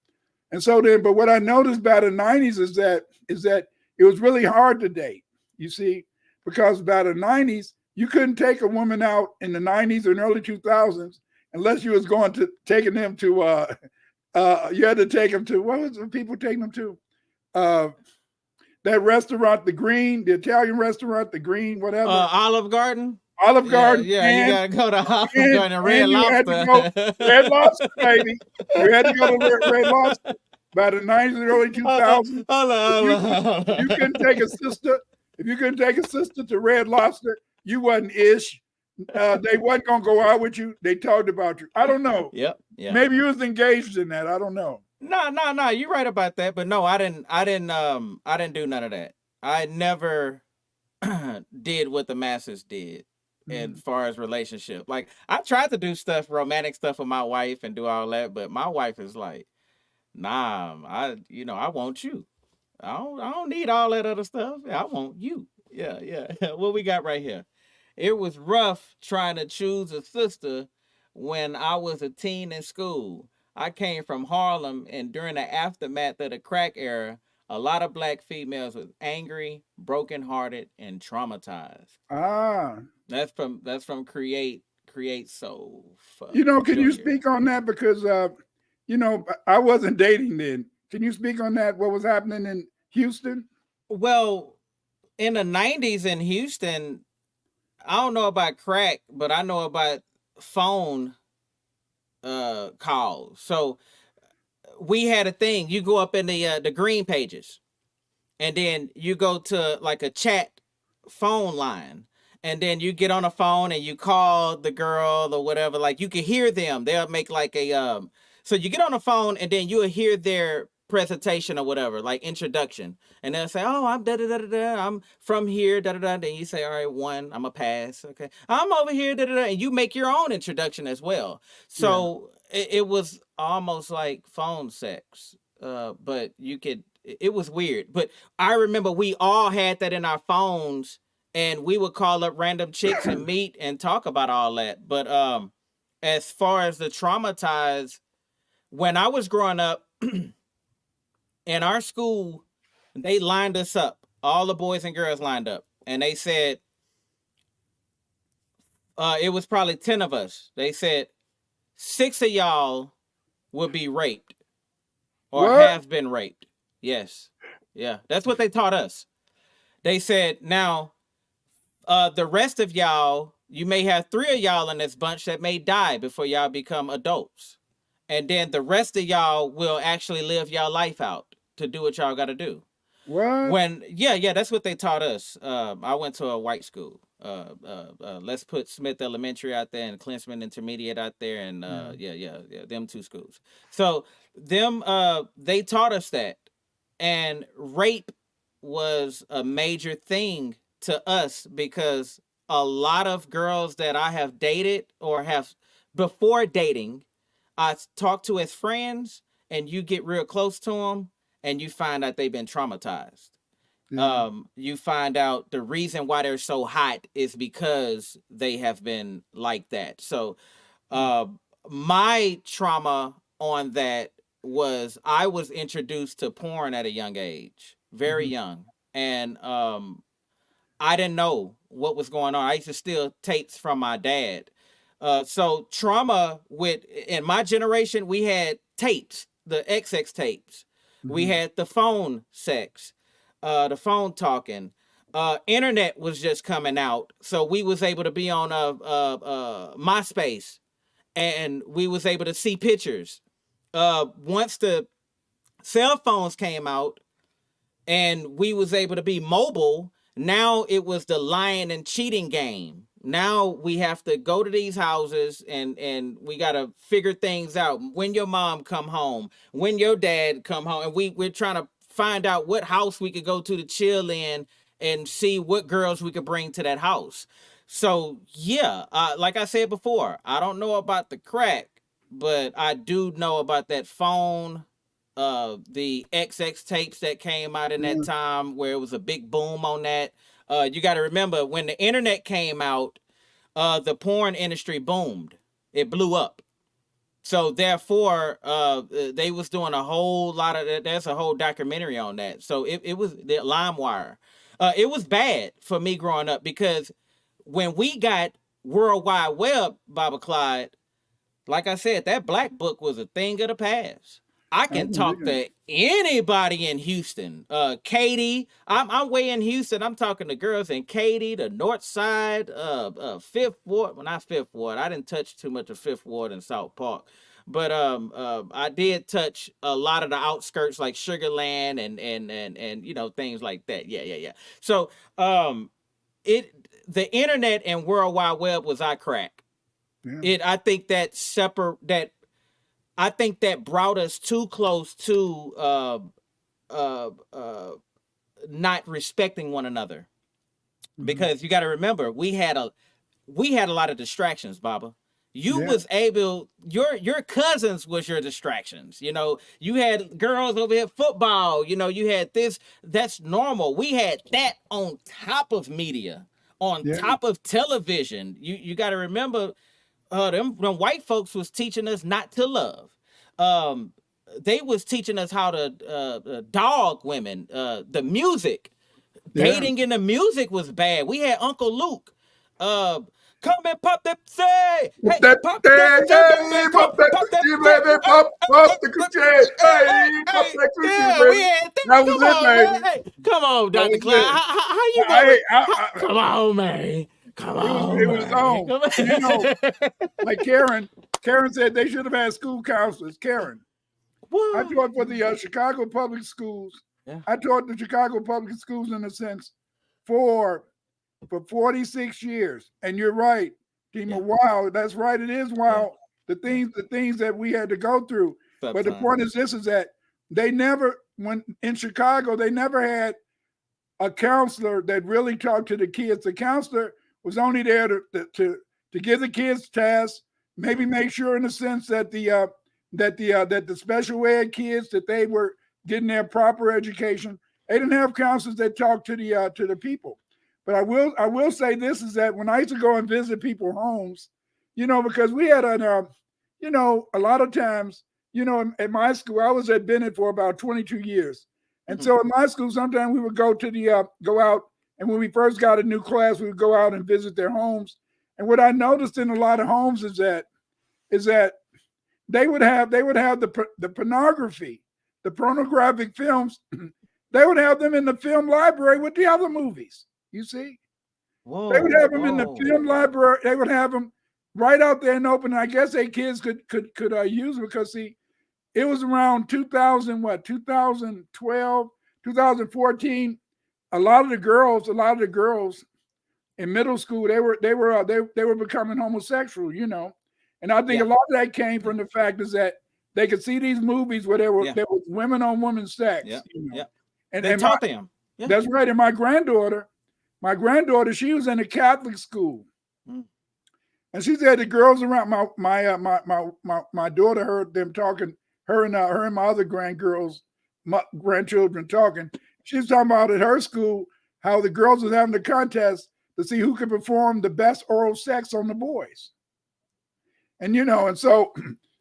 And so then, but what I noticed by the 90s is that it was really hard to date, you see, because by the 90s, you couldn't take a woman out in the 90s and early 2000s unless you was taking them to, you had to take them to, what was the people taking them to? That restaurant, the Italian restaurant, the Green, whatever. Olive Garden? Olive Yeah, Garden, yeah, you gotta go to Olive Garden and Red and you had to go Red Lobster, baby. You had to go to Red Lobster by the 90s, early 2000s. Hold on. If you couldn't take a sister, to Red Lobster, you wasn't ish. They wasn't gonna go out with you. They talked about you. I don't know. Yep. Yeah. Maybe you was engaged in that. I don't know. No. You're right about that, but no, I didn't do none of that. I never did what the masses did as far as relationship. Like I tried to do stuff, romantic stuff with my wife and do all that, but my wife is like, nah, I want you. I don't need all that other stuff. I want you. Yeah. What we got right here? It was rough trying to choose a sister when I was a teen in school. I came from Harlem, and during the aftermath of the crack era, a lot of black females was angry, brokenhearted, and traumatized. Ah, That's from Create Soul. can you Junior. speak on that? Because I wasn't dating then. Can you speak on that? What was happening in Houston? Well, in the 90s in Houston, I don't know about crack, but I know about phone calls. So we had a thing. You go up in the green pages, and then you go to like a chat phone line, and then you get on a phone and you call the girl or whatever. Like you can hear them. They'll make like a So you get on the phone and then you'll hear their presentation or whatever, like introduction, and they'll say, "Oh, I'm da da da da da. I'm from here, da da da." Then you say, "All right, one, I'm a pass. Okay, I'm over here, da da da," and you make your own introduction as well. So it was almost like phone sex, but you could. It was weird, but I remember we all had that in our phones, and we would call up random chicks and meet and talk about all that. But as far as the traumatized, when I was growing up. In our school, they lined us up. All the boys and girls lined up. And they said, it was probably 10 of us. They said, 6 of y'all will be raped or have been raped. Yes. Yeah. That's what they taught us. They said, now, the rest of y'all, you may have 3 of y'all in this bunch that may die before y'all become adults. And then the rest of y'all will actually live y'all life out to do what y'all got to do. What? That's what they taught us. I went to a white school. Let's put Smith Elementary out there and Klinsman Intermediate out there, and them 2 schools. So they taught us that, and rape was a major thing to us because a lot of girls that I have dated or have before dating, I talk to as friends, and you get real close to them, and you find out they've been traumatized. You find out the reason why they're so hot is because they have been like that. So, my trauma on that was I was introduced to porn at a young age, very young, and I didn't know what was going on. I used to steal tapes from my dad. So trauma in my generation, we had tapes, the XX tapes. We had the phone sex, the phone talking. Internet was just coming out, so we was able to be on MySpace, and we was able to see pictures. Once the cell phones came out, and we was able to be mobile, now it was the lying and cheating game. Now we have to go to these houses and we got to figure things out. When your mom come home, when your dad come home, and we're trying to find out what house we could go to chill in and see what girls we could bring to that house. So yeah, like I said before, I don't know about the crack, but I do know about that phone, the XX tapes that came out in that time where it was a big boom on that. You got to remember when the internet came out, the porn industry boomed. It blew up. So therefore, they was doing a whole lot of that. There's a whole documentary on that. So it was the LimeWire. It was bad for me growing up because when we got World Wide Web, Baba Clyde, like I said, that black book was a thing of the past. I can talk to anybody in Houston. Katie, I'm way in Houston. I'm talking to girls in Katy, the North Side, Fifth Ward. Well, not Fifth Ward. I didn't touch too much of Fifth Ward in South Park, but I did touch a lot of the outskirts like Sugarland and things like that. Yeah. So the internet and World Wide Web was our crack. Yeah. I think that brought us too close to not respecting one another, because you got to remember we had a lot of distractions, Baba. You was able, your cousins was your distractions. You had girls over here, football. You had this. That's normal. We had that on top of media, on top of television. You got to remember. Them white folks was teaching us not to love. They was teaching us how to dog women. The music, dating in the music was bad. We had Uncle Luke. Come and pop that say. Hey, pop that That was it, baby. Come on, Dr. Clyde. How you going? Come on, man. Come on. It was on. Like Karen said they should have had school counselors. Karen. What? I taught for the Chicago Public Schools. Yeah. I taught the Chicago Public Schools in a sense for 46 years. And you're right, Dima. Wow, that's right. It is wow. The things that we had to go through. But the point is that they never, when in Chicago, they never had a counselor that really talked to the kids. The counselor was only there to give the kids tasks, maybe make sure in a sense that the special ed kids, that they were getting their proper education. They didn't have counselors that talked to the people. But I will say this is that when I used to go and visit people's homes, because we had a lot of times, at my school, I was at Bennett for about 22 years. And so in my school, sometimes we would go out, and when we first got a new class, we would go out and visit their homes. And what I noticed in a lot of homes is that they would have the pornography, the pornographic films. They would have them in the film library with the other movies. You see, they would have them in the film library. They would have them right out there and open. I guess they kids could use it because see, it was around 2012, 2014. A lot of the girls in middle school, they were becoming homosexual, and I think a lot of that came from the fact is that they could see these movies where there was women on women sex, and they taught them. Yeah. That's right. And my granddaughter, she was in a Catholic school, and she said the girls around my daughter heard them talking. Her and my other grandchildren talking. She was talking about at her school how the girls was having a contest to see who could perform the best oral sex on the boys. And and so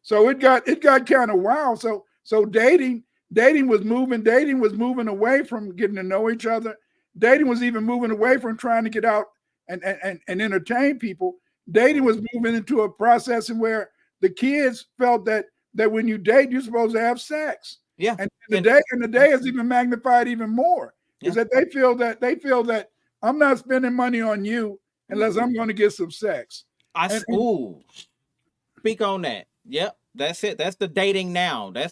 it got kind of wild. So dating was moving away from getting to know each other. Dating was even moving away from trying to get out and entertain people. Dating was moving into a process in where the kids felt that when you date, you're supposed to have sex. Yeah. And the day is even magnified even more. Is that they feel that I'm not spending money on you unless I'm going to get some sex. Speak on that. Yep. That's it. That's the dating now. I'm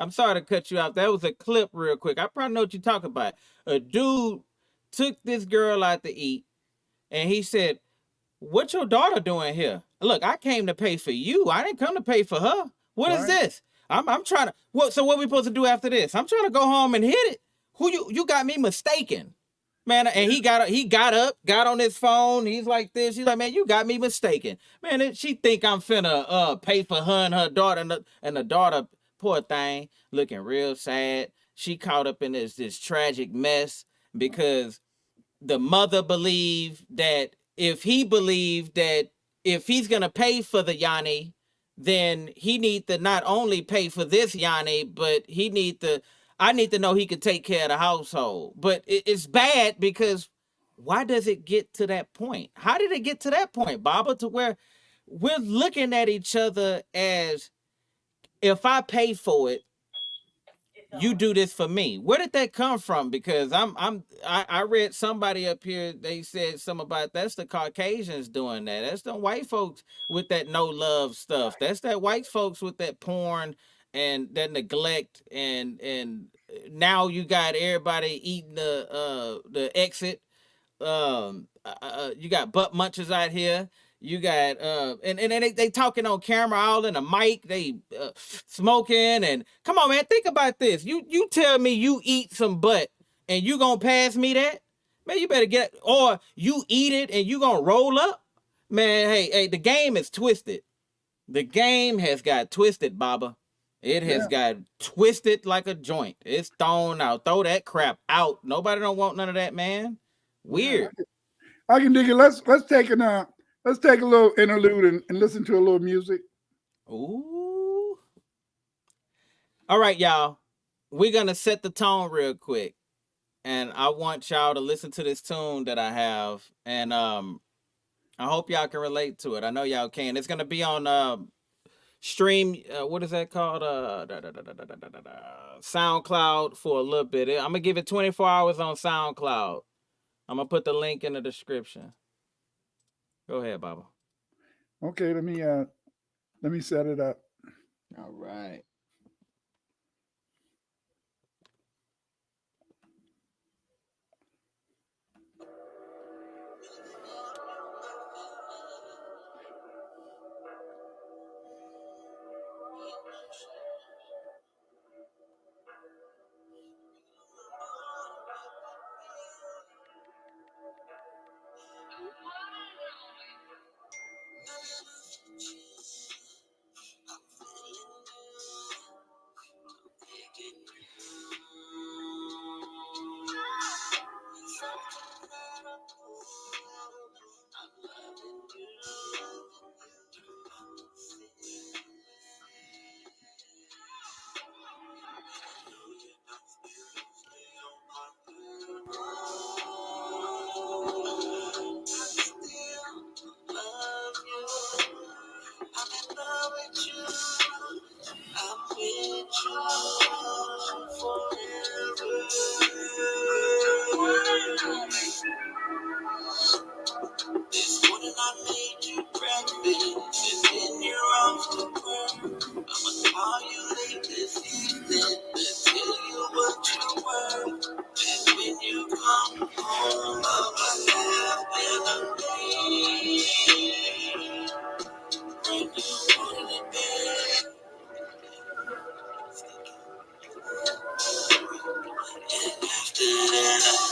sorry to cut you off. That was a clip real quick. I probably know what you're talking about. A dude took this girl out to eat and he said, "What your daughter doing here? Look, I came to pay for you. I didn't come to pay for her. What is this? I'm trying to, so what we supposed to do after this? I'm trying to go home and hit it. You got me mistaken, man." And he got up, got on his phone. He's like this. He's like, "Man, you got me mistaken, man." She think I'm finna pay for her and her daughter, and the daughter, poor thing, looking real sad. She caught up in this tragic mess because the mother believed that if he's gonna pay for the Yanni, then he need to not only pay for this Yanni, but I need to know he could take care of the household. But it's bad because why does it get to that point? How did it get to that point, Baba, to where we're looking at each other as if I pay for it, you do this for me. Where did that come from? Because I read somebody up here, they said something about that's the Caucasians doing that. That's the white folks with that no love stuff. That's that white folks with that porn and that neglect, and now you got everybody eating the exit. You got butt munchers out here. You got and they talking on camera all in a mic. They smoking, and come on, man, think about this. You tell me you eat some butt and you gonna pass me that? Man, you better get, or you eat it and you gonna roll up? Man, hey, the game is twisted. The game has got twisted, Baba. It has got twisted like a joint. It's thrown out. Throw that crap out. Nobody don't want none of that, man. Weird. I can dig it. Let's take a little interlude and listen to a little music. Ooh. All right, y'all. We're gonna set the tone real quick, and I want y'all to listen to this tune that I have, and I hope y'all can relate to it. I know y'all can. It's gonna be on stream. What is that called? SoundCloud for a little bit. I'm gonna give it 24 hours on SoundCloud. I'm gonna put the link in the description. Go ahead, Baba. Okay, let me set it up. All right.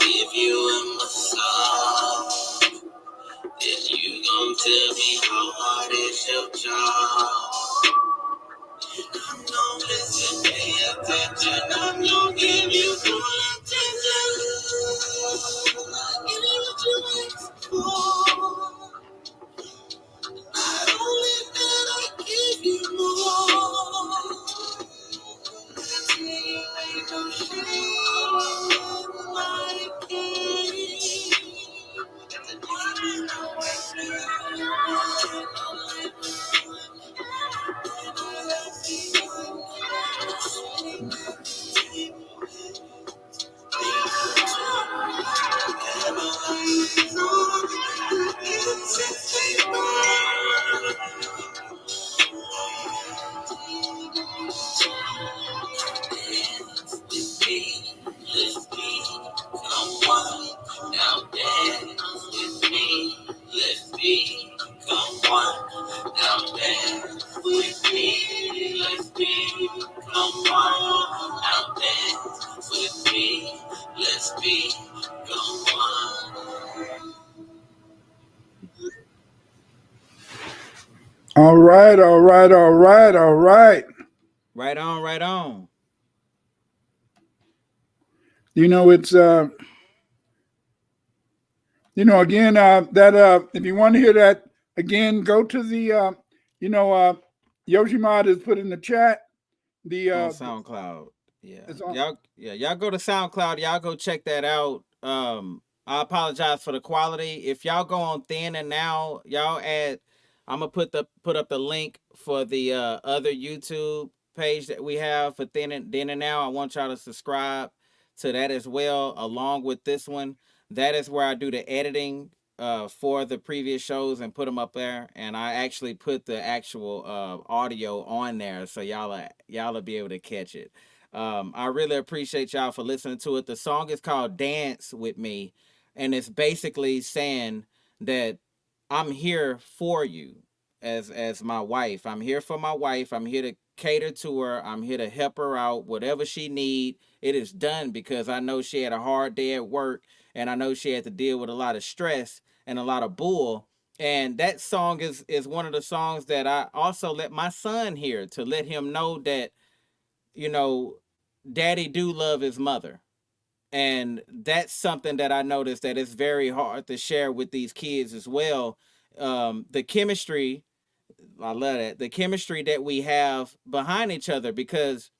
Give you a massage, then you gon' tell me how hard is your job. I'm gonna listen, pay attention. I'm gonna give you full attention. Give you what you ask for. Not only that, I give you more. Till you ain't no shame, my king. Let's be someone. Now dance with me. Let's be someone. Now dance with me. Let's be someone. Now dance with me. Let's be someone. All right, all right, all right, all right. Right on, right on. You know, it's again, that if you want to hear that again, go to the Yoshimod has put in the chat the On SoundCloud. Yeah. it's on- Y'all go to SoundCloud. Y'all go check that out. I apologize for the quality. If y'all go on Thin and Now, y'all add, I'm gonna put up the link for the other YouTube page that we have for Then and Now. I want y'all to subscribe to that as well, along with this one. That is where I do the editing for the previous shows and put them up there. And I actually put the actual audio on there, so y'all be able to catch it. I really appreciate y'all for listening to it. The song is called Dance With Me, and it's basically saying that I'm here for you as my wife. I'm here for my wife. I'm here to cater to her. I'm here to help her out. Whatever she need, it is done, because I know she had a hard day at work, and I know she had to deal with a lot of stress and a lot of bull. And that song is one of the songs that I also let my son hear, to let him know that, you know, daddy do love his mother. And that's something that I noticed that it's very hard to share with these kids as well. The chemistry, I love that. The chemistry that we have behind each other, because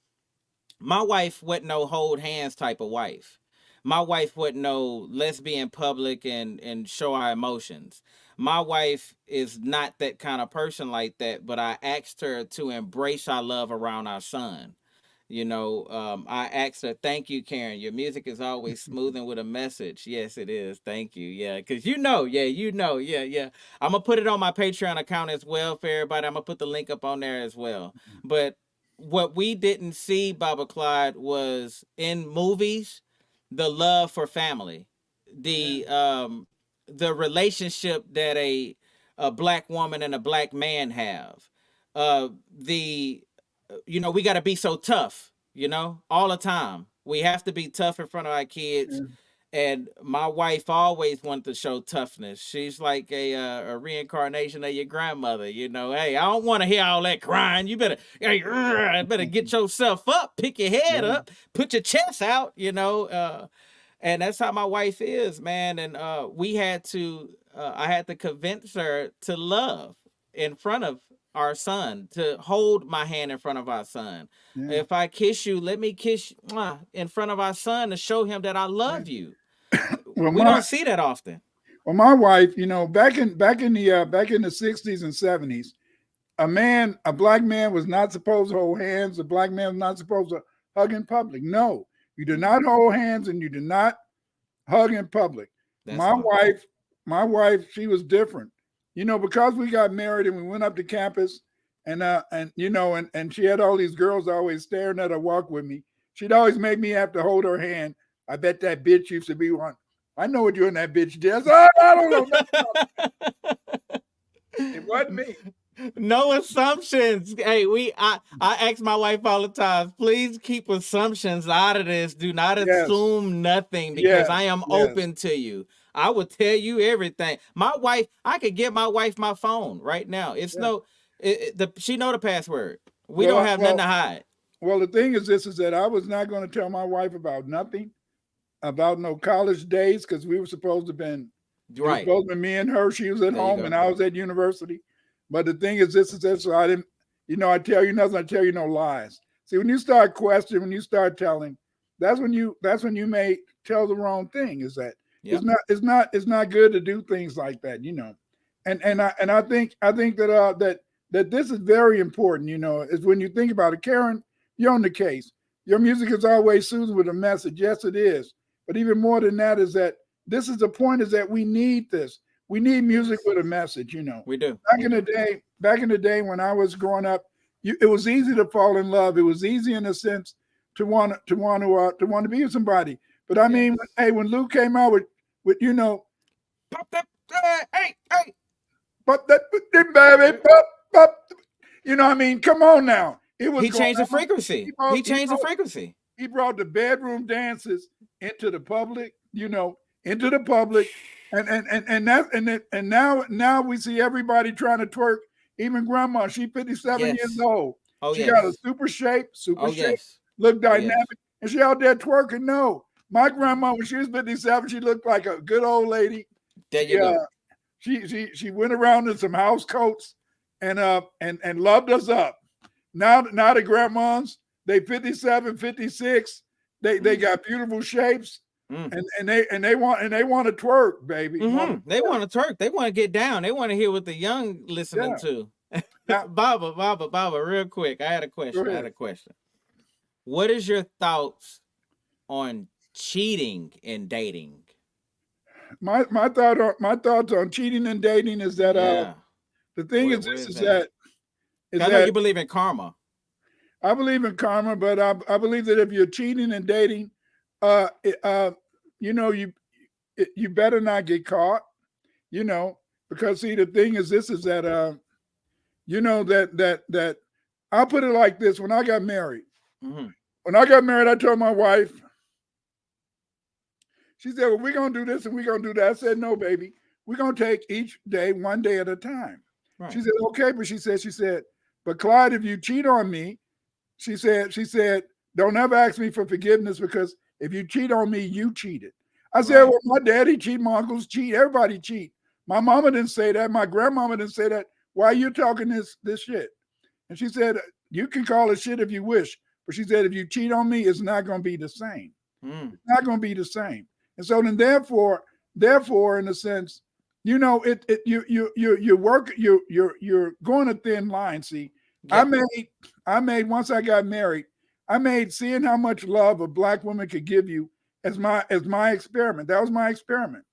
my wife wasn't no hold hands type of wife. My wife wasn't no let's be in public and show our emotions. My wife is not that kind of person like that, but I asked her to embrace our love around our son. You know, I asked her, thank you, Karen. Your music is always smoothing with a message. Yes, it is. Thank you. Yeah, because yeah. I'm going to put it on my Patreon account as well for everybody. I'm going to put the link up on there as well. But what we didn't see, Baba Clyde, was in movies, the love for family, the relationship that a black woman and a black man have, you know, we got to be so tough, you know, all the time. We have to be tough in front of our kids. And my wife always wanted to show toughness. She's like a reincarnation of your grandmother. You know, hey, I don't want to hear all that crying. You better get yourself up, pick your head up, put your chest out, you know. And that's how my wife is, man. And I had to convince her to love in front of our son, to hold my hand in front of our son. If I kiss you, let me kiss you in front of our son, to show him that I love you. Well, we don't see that often. Well, my wife, you know, back in the 60s and 70s, a black man was not supposed to hold hands. A black man was not supposed to hug in public. No, you do not hold hands, and you do not hug in public. My wife, she was different. You know, because we got married and we went up to campus, and you know, and she had all these girls always staring at her walk with me. She'd always make me have to hold her hand. I bet that bitch used to be one. I know what you and that bitch did. I don't know. It wasn't me. No assumptions. Hey, I ask my wife all the time, please keep assumptions out of this. Do not assume nothing, because I am open to you. I will tell you everything. My wife, I could get my wife my phone right now. It's she know the password. We don't have nothing to hide. Well, the thing is this, is that I was not going to tell my wife about nothing, about no college days, because we were supposed to have been, right. Supposed to be me and her. She was at home and I was at university. But the thing is this, so I didn't, you know, I tell you nothing, I tell you no lies. See, when you start questioning, when you start telling, that's when you may tell the wrong thing. Is that it's not good to do things like that, you know. And I think that this is very important, you know, is when you think about it. Karen, you're on the case. Your music is always soothing with a message. Yes, it is. But even more than that is that this is the point, is that we need this. We need music with a message, you know. We do. Back in the day when I was growing up, it was easy to fall in love. It was easy in a sense to want to be with somebody. But I mean, hey, when Luke came out with you know, pop that, hey, pop that, baby, pop. You know, I mean, come on now. He changed the frequency. He changed the frequency. He brought the bedroom dances into the public, you know, into the public. And now we see everybody trying to twerk. Even grandma, she's 57 years old. She got a super shape, look dynamic, and she out there twerking. No, my grandma, when she was 57, she looked like a good old lady. There you go. She went around in some house coats and loved us up. Now the grandmas, they 57, 56, they got beautiful shapes. And they want to twerk, baby. They want to twerk. They want to get down. They want to hear what the young listening to. Now, Baba, real quick. I had a question. go ahead. What is your thoughts on cheating in dating? My thoughts on cheating and dating is that Yeah. the thing What is this is is that? that I know you believe in karma. I believe in karma, but I believe that if you're cheating and dating, you know, you better not get caught, you know, because see, the thing is this is that you know, that I'll put it like this: when I got married, Mhm. I told my wife, she said, "Well, we're gonna do this and we're gonna do that." I said, "No, baby, we're gonna take each day one day at a time." She Right. said, "Okay," but she said, "But Clyde, if you cheat on me," she said, "don't ever ask me for forgiveness because if you cheat on me, you cheated." I said, Right. "Well, my daddy cheat, my uncles cheat, everybody cheat. My mama didn't say that. My grandmama didn't say that. Why are you talking this shit?" And she said, "You can call it shit if you wish, but she said if you cheat on me, it's not going to be the same. Mm. It's not going to be the same." And so then, therefore, in a sense, you know, you work, you're going a thin line. See, Yeah. I made once I got married, I made seeing how much love a black woman could give you as my experiment. That was my experiment.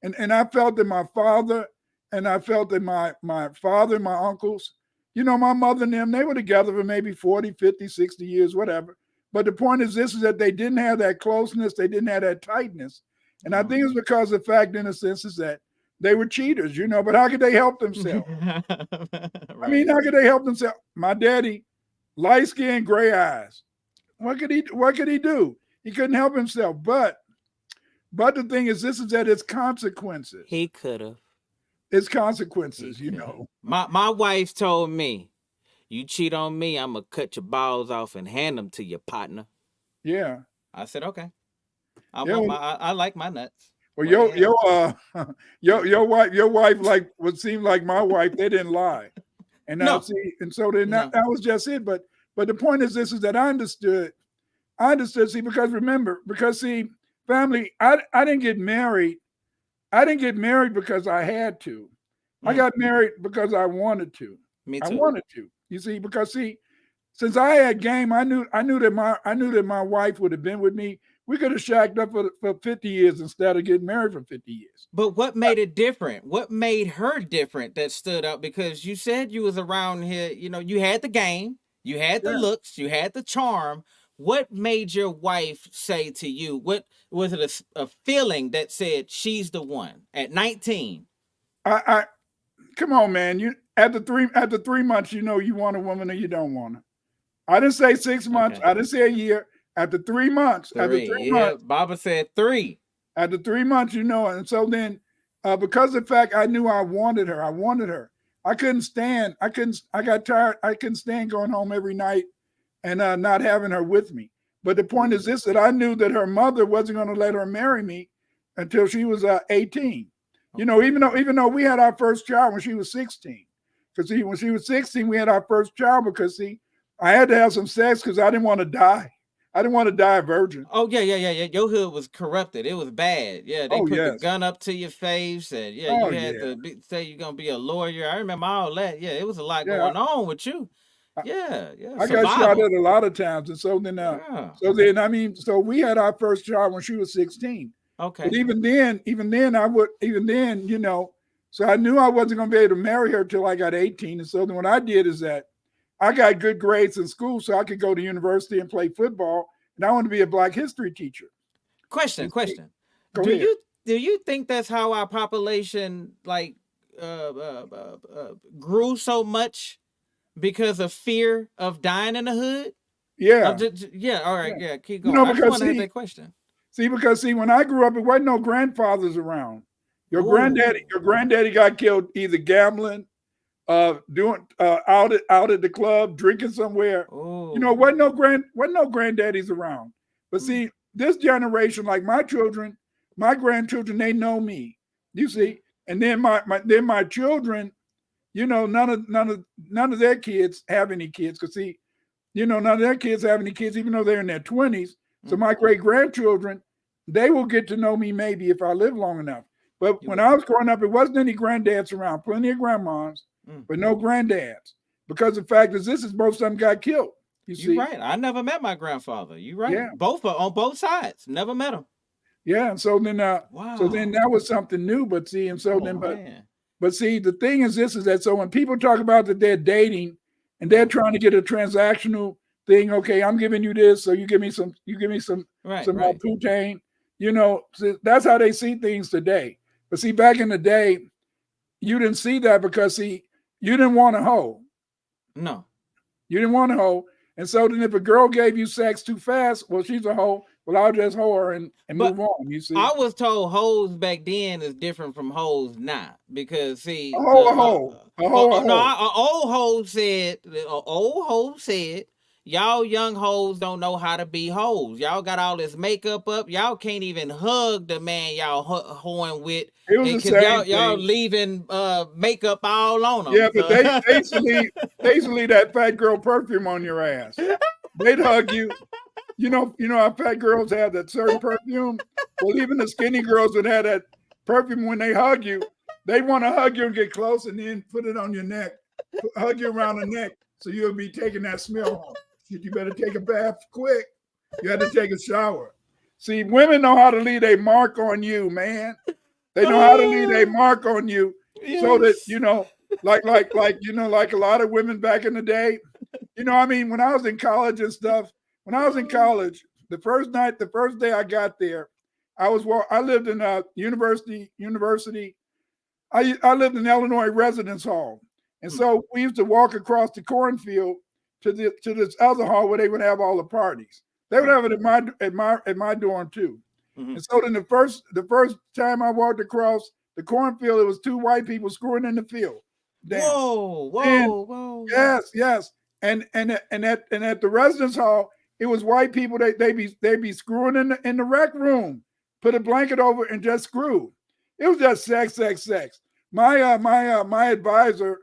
And I felt that my father and I felt that my father and my uncles, you know, my mother and them, they were together for maybe 40, 50, 60 years, whatever. But the point is this is that they didn't have that closeness, they didn't have that tightness. And I think it's because of the fact, in a sense, is that they were cheaters, you know, but how could they help themselves? I mean, how could they help themselves? My daddy, light skin, gray eyes. What could he do? He couldn't help himself. But the thing is, this is that it's consequences. He could have. It's consequences, you know. My wife told me, you cheat on me, I'm gonna cut your balls off and hand them to your partner. Yeah. I said, okay. Yeah, I like my nuts. well, Go ahead. your wife like would seem like my wife. They didn't lie, and now No. see, and so then No. that was just it. But the point is this: is that I understood. See, because remember, because see, family, I didn't get married. I didn't get married because I had to. I got married because I wanted to. Me I too. wanted to. You see, because see, since I had game, I knew that my wife would have been with me. We could have shacked up for 50 years instead of getting married for 50 years. But what made it different? What made her different that stood out? Because you said you was around here, you know, you had the game, you had the Yeah. looks, you had the charm. What made your wife say to you? What was it a feeling that said she's the one at 19? I come on, man. You after 3 months, you know you want a woman or you don't want her. I didn't say 6 months. Okay. I didn't say a year. After 3 months, Yeah, Baba said 3. after 3 months, you know. And so then, because of the fact I knew I wanted her, I couldn't stand. I got tired. I couldn't stand going home every night and not having her with me. But the point is this: that I knew that her mother wasn't going to let her marry me until she was 18. You know, even though we had our first child when she was 16, because when she was 16, we had our first child because see, I had to have some sex because I didn't want to die. I didn't want to die a virgin. Oh yeah. Your hood was corrupted. It was bad. Yeah, they Oh, put the yes. gun up to your face, and yeah, Oh, you had yeah. to say you're gonna be a lawyer. I remember all that. Yeah, it was a lot Yeah. going on with you. I- Yeah. I got shot Survival. at a lot of times, and so then, Yeah. I mean, so we had our first child when she was 16. But Okay. even then, you know, so I knew I wasn't going to be able to marry her till I got 18. And so then what I did is that I got good grades in school so I could go to university and play football. And I wanted to be a Black history teacher. Question. Go Do ahead. you think that's how our population like grew so much because of fear of dying in the hood? Yeah. Yeah. All right. Yeah. Keep You going. know, I just because want to have see, that question. because when I grew up, it wasn't no grandfathers around. Your Ooh. granddaddy got killed either gambling, doing out at the club, drinking somewhere. Oh. You know, wasn't no granddaddies around. But see, this generation, like my children, my grandchildren, they know me. You see, and then my children, you know, none of their kids have any kids. Because see, you know, none of their kids have any kids, even though they're in their 20s. So my great grandchildren, they will get to know me maybe if I live long enough. But when I was growing up, it wasn't any granddads around, plenty of grandmas. but no granddads. Because the fact is, most of them got killed. You see, You're right. I never met my grandfather. You're right. Yeah. Both on both sides. Never met him. Yeah, and so then, Wow. so then that was something new. But see, and so then, man. but see, the thing is that so when people talk about that they're dating and they're trying to get a transactional thing, okay, I'm giving you this, so you give me some Right, more poutine. You know, so that's how they see things today. But see, back in the day, you didn't see that because see, you didn't want a hoe. No. You didn't want a hoe. And so then if a girl gave you sex too fast, well, she's a hoe. Well, I'll just hoe her and move on. You see, I was told hoes back then is different from hoes now because see, a hoe. No, an old hoe said, y'all young hoes don't know how to be hoes. Y'all got all this makeup up. Y'all can't even hug the man y'all hoeing with. It was the same y'all thing. leaving makeup all on them. Yeah, but they used to leave that fat girl perfume on your ass. They'd hug you. You know how fat girls have that certain perfume? Well, even the skinny girls would have that perfume when they hug you. They want to hug you and get close and then put it on your neck, hug you around the neck. So you'll be taking that smell home. You better take a bath quick. You had to take a shower. See, women know how to leave a mark on you, man. They know how to leave a mark on you, so that like a lot of women back in the day. I mean, when I was in college and stuff. When I was in college, the first day I got there, I lived in university. I lived in Illinois Residence Hall, and so we used to walk across the cornfield to this other hall where they would have all the parties. They would have it at my dorm too. Mm-hmm. And so then the first time I walked across the cornfield, it was two white people screwing in the field. Damn. Whoa! Yes. And at the residence hall, it was white people. They be screwing in the rec room, put a blanket over and just screw. It was just sex. My advisor,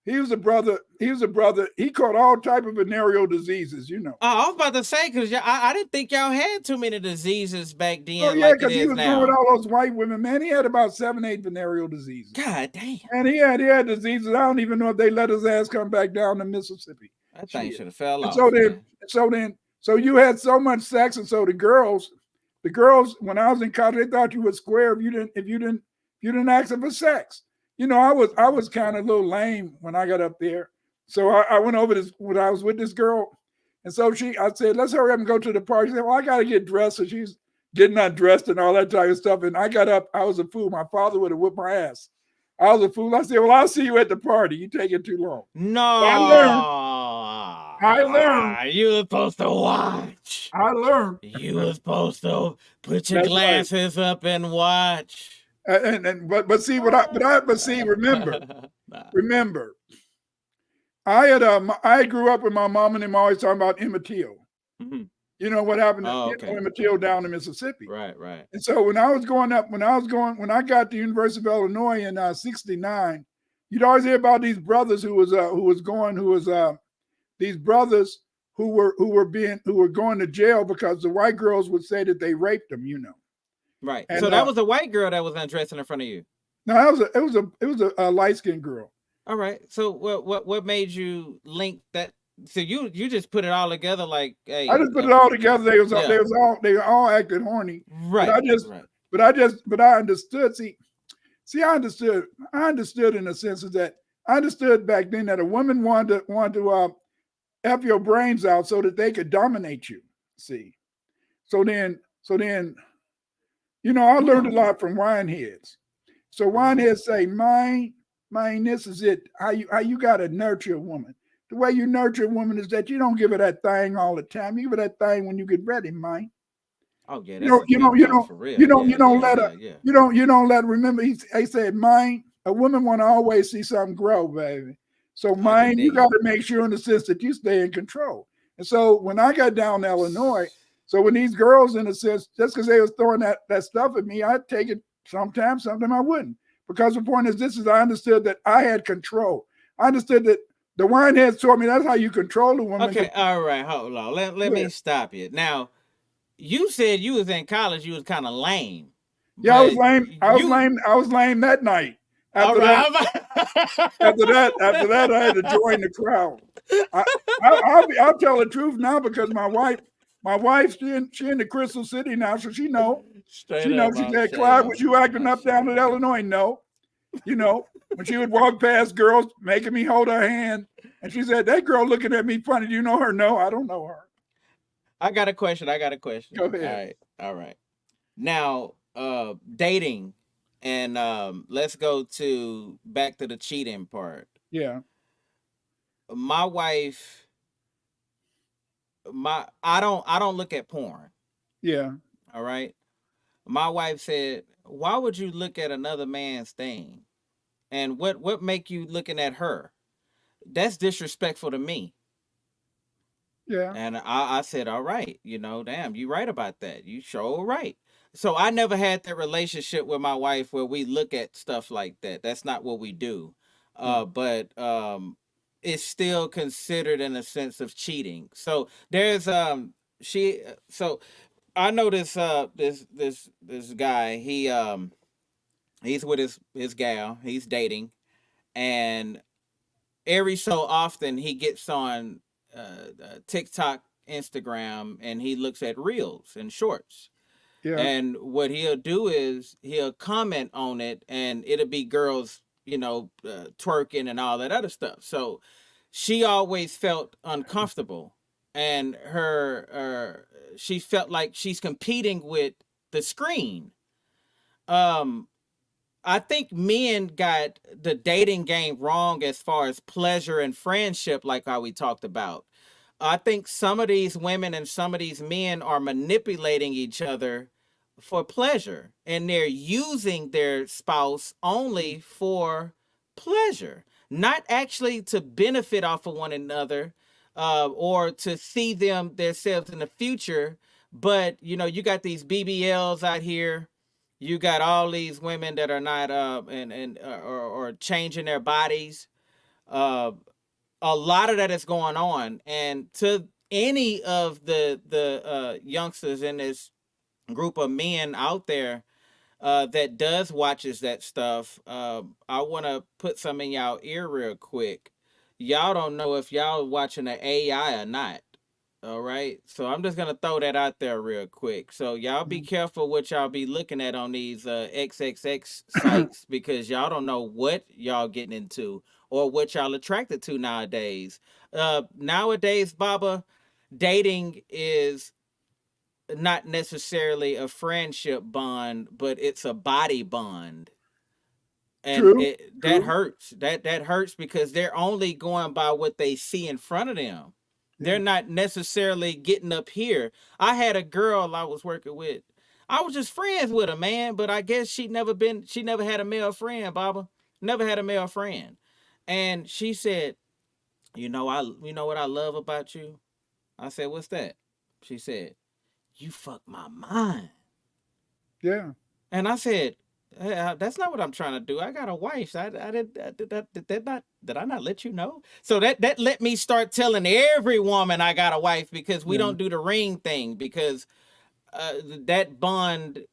he was a brother. He caught all type of venereal diseases. I was about to say because I didn't think y'all had too many diseases back then. Oh yeah, because he was doing all those white women. Man, he had about 7-8 venereal diseases. God damn. And he had diseases. I don't even know if they let his ass come back down to Mississippi. That thing should have fell off. So you had so much sex, and so the girls, when I was in college, they thought you were square if you didn't ask them for sex. I was kind of a little lame when I got up there. So I went over this when I was with this girl, and so I said, let's hurry up and go to the party. She said, well, I got to get dressed. So she's getting undressed and all that type of stuff. And I got up. I was a fool. My father would have whipped my ass. I was a fool. I said, well, I'll see you at the party. You take it too long. No. I learned. You were supposed to watch. I learned. You were supposed to put your glasses up and watch. But see remember, I grew up with my mom and them always talking about Emmett Till. Mm-hmm. You know what happened to Emmett Till down in Mississippi. Right. And so when I got to University of Illinois in '69, you'd always hear about these brothers these brothers who were going to jail because the white girls would say that they raped them, Right. And so that was a white girl that was undressing in front of you. No, it was a light-skinned girl. All right. So what made you link that? So you just put it all together like, hey. I just put it all together. They were all acting horny. Right. But I understood. See, I understood in the sense that I understood back then that a woman wanted to F your brains out so that they could dominate you. See. So then, I learned a lot from wineheads. So wineheads say, mine, this is it. How you gotta nurture a woman. The way you nurture a woman is that you don't give her that thing all the time. You give her that thing when you get ready, mine. Oh yeah, you don't let her. You don't let her. Remember, he said, mine. A woman want to always see something grow, baby. So mine, you got to make sure in the sense that you stay in control. And so when I got down to Illinois, so when these girls, in a sense, just because they was throwing that stuff at me, I'd take it sometimes I wouldn't. Because the point is, I understood that I had control. I understood that the wineheads taught me that's how you control a woman. Okay, all right, hold on. Let me stop you. Now, you said you was in college, you was kind of lame. Yeah, I was lame. I was lame that night. After after that, I had to join the crowd. I'll tell the truth now because my wife, she in the Crystal City now, so she know. Straight She up, knows. She Mount said, "Clyde, Shale. was you acting Mount up down Shale. in Illinois?" No. You know, when she would walk past girls making me hold her hand, and she said, "That girl looking at me funny. Do you know her?" No, I don't know her. I got a question. Go ahead. All right. Now, dating, and let's go to back to the cheating part. Yeah. My wife, I don't look at porn. Yeah. All right. My wife said, "Why would you look at another man's thing? And what make you looking at her? That's disrespectful to me." Yeah. And I said, "All right, damn, you right about that. You sure right." So I never had that relationship with my wife where we look at stuff like that. That's not what we do. But it's still considered in a sense of cheating. So there's so I know this guy. He's with his gal. He's dating, and every so often he gets on TikTok, Instagram, and he looks at reels and shorts. Yeah. And what he'll do is he'll comment on it, and it'll be girls, twerking and all that other stuff. So she always felt uncomfortable, and she felt like she's competing with the screen. I think men got the dating game wrong as far as pleasure and friendship, like how we talked about. I think some of these women and some of these men are manipulating each other for pleasure, and they're using their spouse only for pleasure, not actually to benefit off of one another, or to see themselves in the future. But you got these BBLs out here. You got all these women that are not or changing their bodies. A lot of that is going on, and to any of the youngsters in this group of men out there that does watches that stuff, I want to put some in y'all ear real quick. Y'all don't know if y'all watching an AI or not. All right. So I'm just gonna throw that out there real quick. So y'all be careful what y'all be looking at on these XXX sites, because y'all don't know what y'all getting into or what y'all attracted to nowadays. Nowadays, Baba, dating is not necessarily a friendship bond, but it's a body bond. And True. that hurts. That hurts because they're only going by what they see in front of them. They're not necessarily getting up here. I had a girl I was working with. I was just friends with her, man, but I guess she never had a male friend, Baba. Never had a male friend. And she said, you know what I love about you? I said, "What's that?" She said, "You fuck my mind." Yeah. And I said, "Hey, that's not what I'm trying to do. I got a wife. Did I not let you know?" So that let me start telling every woman I got a wife, because we don't do the ring thing, because that bond,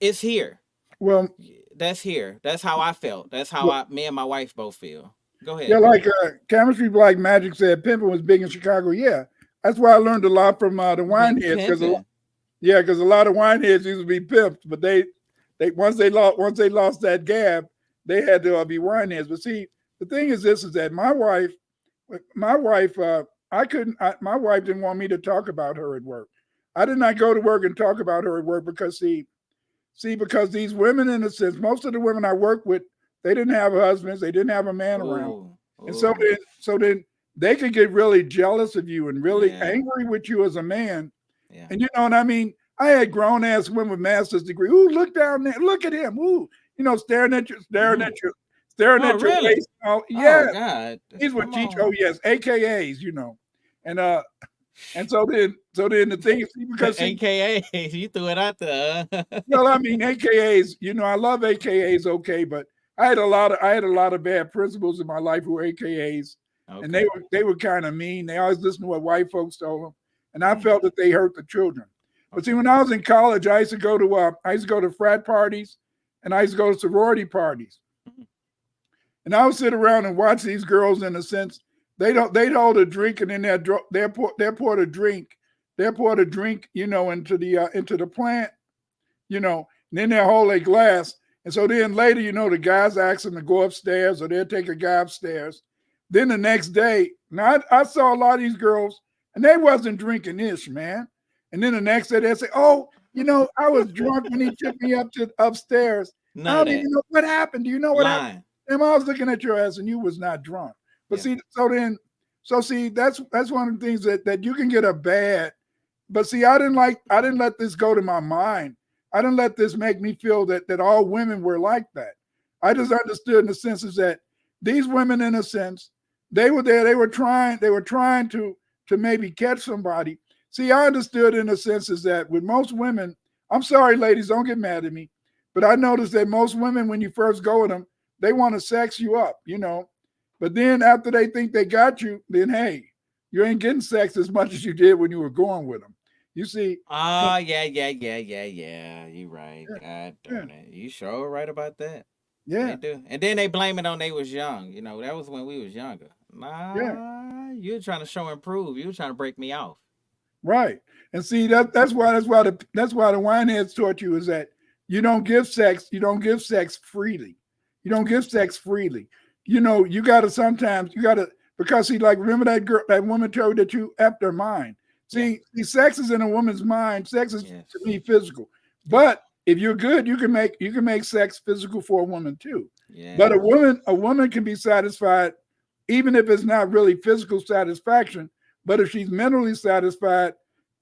it's here. Well, That's here. That's how I felt. That's how me and my wife both feel. Go ahead. yeah, like Chemistry Black Magic said, pimping was big in Chicago. Yeah, that's why I learned a lot from the wine heads, because a lot of wine heads used to be pimps, but they once they lost that gab, they had to be wine heads. But see, the thing is this: is that my wife, my wife didn't want me to talk about her at work. I did not go to work and talk about her at work because because these women, in a sense, most of the women I work with, they didn't have husbands, they didn't have a man around, and so then they could get really jealous of you and really angry with you as a man. Yeah. And you know what I mean? I had grown ass women with master's degree. Ooh, look down there, look at him. Ooh, staring at your Really? waist. Yeah, Oh, God. these were Come teach. on. Oh yes, AKAs. And so then the thing is, because AKA, you threw it out there. well, I mean, AKAs. I love AKAs. Okay, but I had a lot of bad principals in my life who were AKAs, and they were kind of mean. They always listened to what white folks told them, and I felt that they hurt the children. But see, when I was in college, I used to go to frat parties, and I used to go to sorority parties. And I would sit around and watch these girls. In a sense, they'd hold a drink, and then they poured a drink, into the plant, and then they'll hold a glass. And so then later, the guys ask them to go upstairs, or they'll take a guy upstairs. Then the next day, now I saw a lot of these girls, and they wasn't drinking this, man. And then the next day they'll say, "Oh, I was drunk when he took me upstairs." I don't even know what happened. Do you know what happened? And I was looking at your ass, and you was not drunk. But see, that's one of the things that you can get a bad. But see, I didn't let this go to my mind. I didn't let this make me feel that all women were like that. I just understood in the senses that these women, in a sense, they were there. They were trying to maybe catch somebody. See, I understood in a sense is that with most women, I'm sorry, ladies, don't get mad at me, but I noticed that most women, when you first go with them, they want to sex you up, But then after they think they got you, then hey, you ain't getting sex as much as you did when you were going with them. You see? Oh, yeah. You right. God darn it. You sure right about that. Yeah. They do. And then they blame it on they was young. That was when we was younger. You're trying to show and prove. You were trying to break me off. Right. And see, that's why the wineheads taught you is that you don't give sex freely. You don't give sex freely. You gotta because see, like, remember that woman told you that you effed her mind. See, sex is in a woman's mind. Sex is to me physical. But if you're good, you can make sex physical for a woman too. Yeah. But a woman can be satisfied even if it's not really physical satisfaction, but if she's mentally satisfied,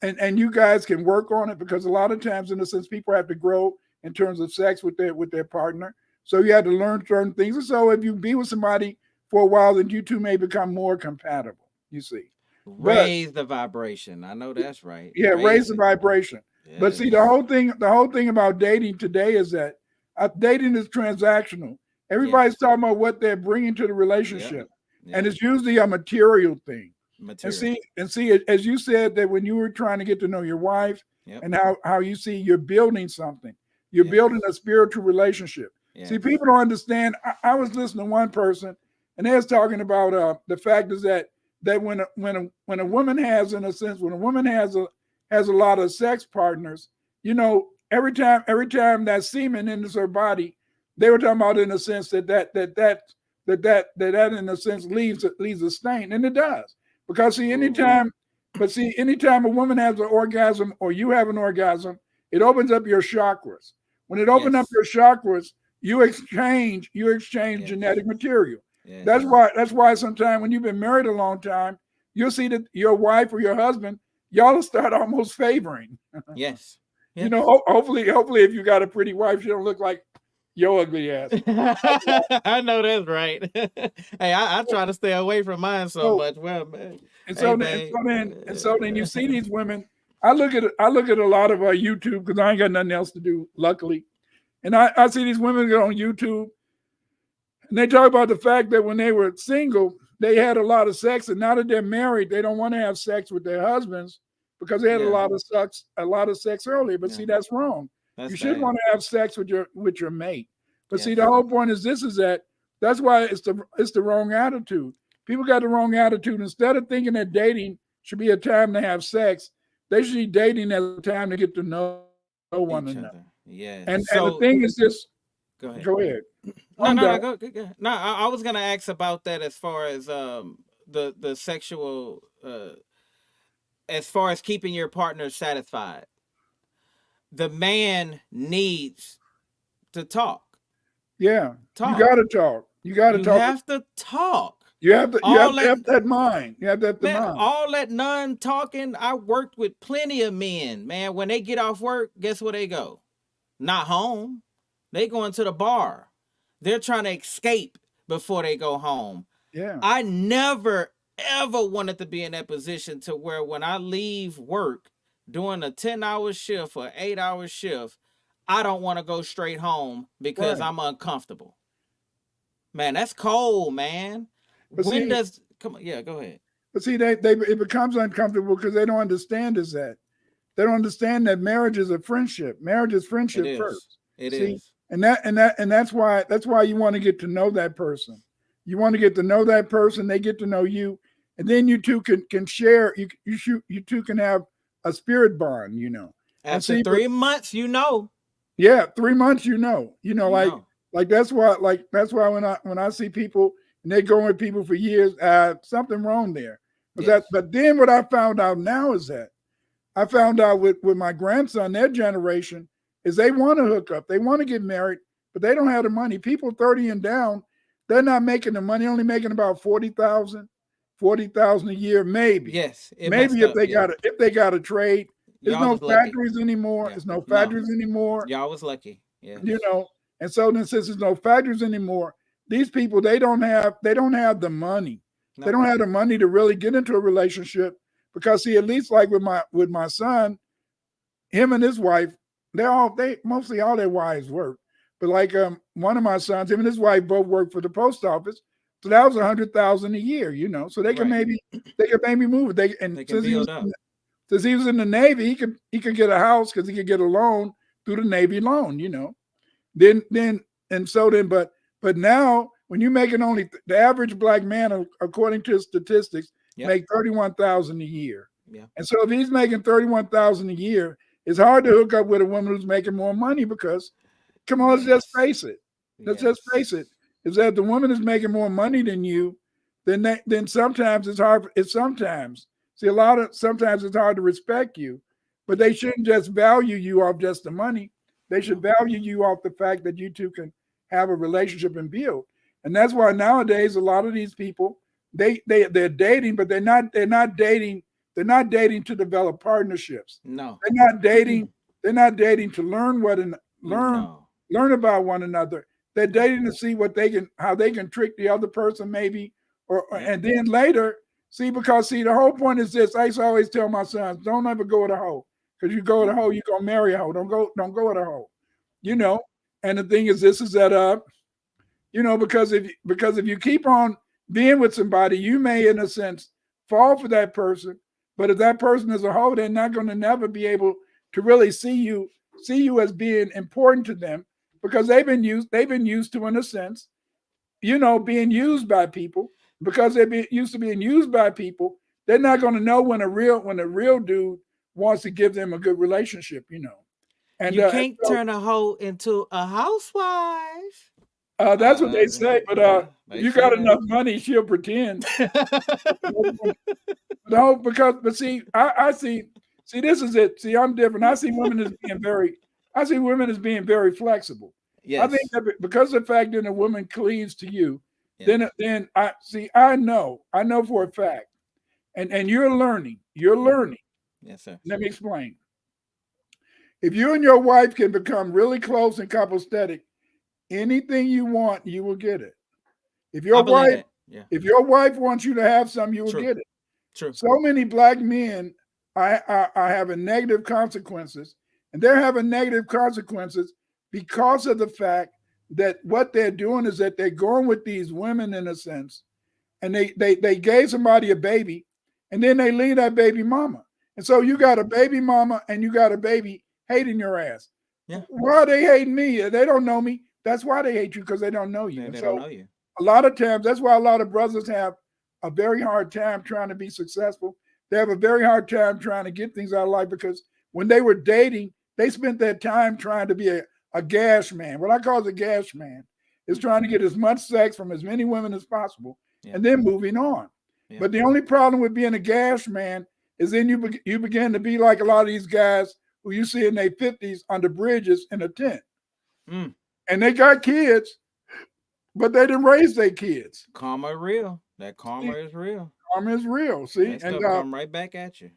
and you guys can work on it, because a lot of times, in a sense, people have to grow in terms of sex with their partner. So you have to learn certain things. And so if you be with somebody for a while, then you two may become more compatible, you see. Raise the vibration. I know that's right. Yeah, raise the vibration. Yes. But see, the whole thing about dating today is that dating is transactional. Everybody's talking about what they're bringing to the relationship. Yep. And it's usually a material thing. And see, as you said, that when you were trying to get to know your wife, and how you see you're building something, you're building a spiritual relationship. Yeah. See, people don't understand. I was listening to one person, and they was talking about the fact is that when a woman has, in a sense, when a woman has a lot of sex partners, every time that semen enters her body, they were talking about, in a sense, that in a sense leaves a stain, and it does. Because anytime a woman has an orgasm or you have an orgasm, it opens up your chakras. When it opens up your chakras, you exchange genetic material. Yes. That's why sometimes when you've been married a long time, you'll see that your wife or your husband, y'all will start almost favoring. Yes. Hopefully if you got a pretty wife, she don't look like your ugly ass. I know that's right. Hey, I try to stay away from mine so much. Well, man. And so then you see these women. I look at a lot of YouTube, because I ain't got nothing else to do, luckily. And I see these women go on YouTube, and they talk about the fact that when they were single, they had a lot of sex, and now that they're married, they don't want to have sex with their husbands because they had a lot of sex earlier. But see, that's wrong. You should want to have sex with your mate. But see, the whole point is that's why it's the wrong attitude. People got the wrong attitude. Instead of thinking that dating should be a time to have sex, they should be dating as a time to get to know one another. Yeah. And the thing is this. Go ahead. No, go. No, I was gonna ask about that as far as the sexual, as far as keeping your partner satisfied. The man needs to talk. Yeah, you gotta talk. You have to talk. You have to have that mind. You have to have the mind. All that non-talking. I worked with plenty of men, man. When they get off work, guess where they go? Not home. They going to the bar. They're trying to escape before they go home. Yeah. I never, ever wanted to be in that position to where when I leave work doing a 10-hour shift or 8-hour shift, I don't want to go straight home because I'm uncomfortable. Man, that's cold, man. Go ahead. But see, it becomes uncomfortable because they don't understand they don't understand that marriage is a friendship. Marriage is friendship first. It is. And that's why you want to get to know that person. You want to get to know that person. They get to know you, and then you two can share. You two can have a spirit bond. And After see, 3 months, yeah, 3 months. Like know. that's why when I see people and they go with people for years, something wrong there. Yes. But then what I found out now is that I found out with my grandson, their generation, is they want to hook up, they want to get married, but they don't have the money. People 30 and down, they're not making the money, only making about 40,000 a year, maybe. Yes. It Maybe messed up, if they got a trade. There's Y'all no was lucky. factories anymore. Yeah. There's no No. factories anymore. Y'all was lucky. Yeah. And so then since there's no factories anymore, these people they don't have the money. No. They don't have the money to really get into a relationship because see, at least like with my son, him and his wife, they mostly all their wives work. But like one of my sons, him and his wife both work for the post office. So that was $100,000 a year, So they can Right. maybe move it. They can since build up. since he was in the Navy, he could get a house because he could get a loan through the Navy loan, But now when you're making only the average black man, according to statistics, Yep. make $31,000 a year. Yeah. And so if he's making $31,000 a year, it's hard to hook up with a woman who's making more money because, come on, let's just face it. Let's just face it. Is that the woman is making more money than you, then sometimes it's hard. Sometimes it's hard to respect you, but they shouldn't just value you off just the money. They should value you off the fact that you two can have a relationship and build. And that's why nowadays a lot of these people they're dating, but they're not dating. They're not dating to develop partnerships. No. They're not dating. They're not dating to learn No. learn about one another. They're dating to see how they can trick the other person maybe, and then later because the whole point is this. I used to always tell my sons, don't ever go with a hoe, because you go with a hoe, you're gonna marry a hoe. Don't go with a hoe, And the thing is, this is that because if you keep on being with somebody, you may in a sense fall for that person. But if that person is a hoe, they're not going to never be able to really see you as being important to them because they've been used to, in a sense, being used by people. Because they've been used to being used by people, they're not going to know when a real dude wants to give them a good relationship, And you can't turn a hoe into a housewife. That's what they say, but if you got enough money, she'll pretend. No, but see, I see, this is it. See, I'm different. I see women as being very flexible. Yes. I think that because of the fact that a woman cleaves to you, Yeah. then I know for a fact, and you're learning. Yes, sir. Let me explain. If you and your wife can become really close and couplestatic, anything you want, you will get it. If your wife wants you to have something, you will get it. True. So many black men are having negative consequences, and they're having negative consequences because of the fact that what they're doing is that they're going with these women in a sense, and they gave somebody a baby, and then they leave that baby mama. And so you got a baby mama and you got a baby hating your ass. Yeah. Why are they hating me? They don't know me. That's why they hate you, because they don't know you. They don't know you. A lot of times, that's why a lot of brothers have a very hard time trying to be successful. They have a very hard time trying to get things out of life because when they were dating, they spent their time trying to be a gash man. What I call a gash man is trying to get as much sex from as many women as possible and then moving on. Yeah. But the only problem with being a gash man is then you begin to be like a lot of these guys who you see in their 50s under bridges in a tent. Mm. And they got kids, but they didn't raise their kids. Karma real. That karma is real. Karma is real. See, that stuff come right back at you.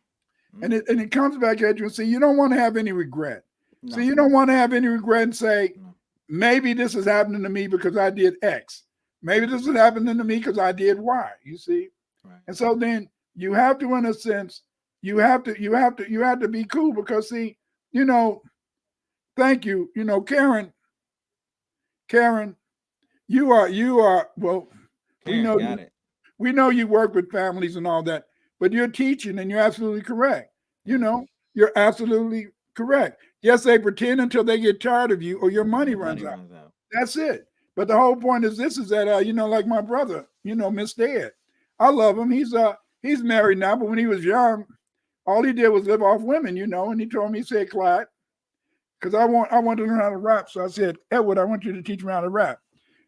And it comes back at you. And see, you don't want to have any regret. No. See, you don't want to have any regret and say, maybe this is happening to me because I did X. Maybe this is happening to me because I did Y. You see, right. And so then you have to, in a sense, you have to be cool because see, thank you, Karen, you are well. Karen, we know you work with families and all that, but you're teaching and you're absolutely correct. You're absolutely correct. Yes, they pretend until they get tired of you or your money runs out. That's it. But the whole point is this: is that you know, like my brother, you know, Mr. Ed, I love him. He's married now, but when he was young, all he did was live off women, you know. And he told me, he said, Clyde, because I want to learn how to rap. So I said, Edward, I want you to teach me how to rap.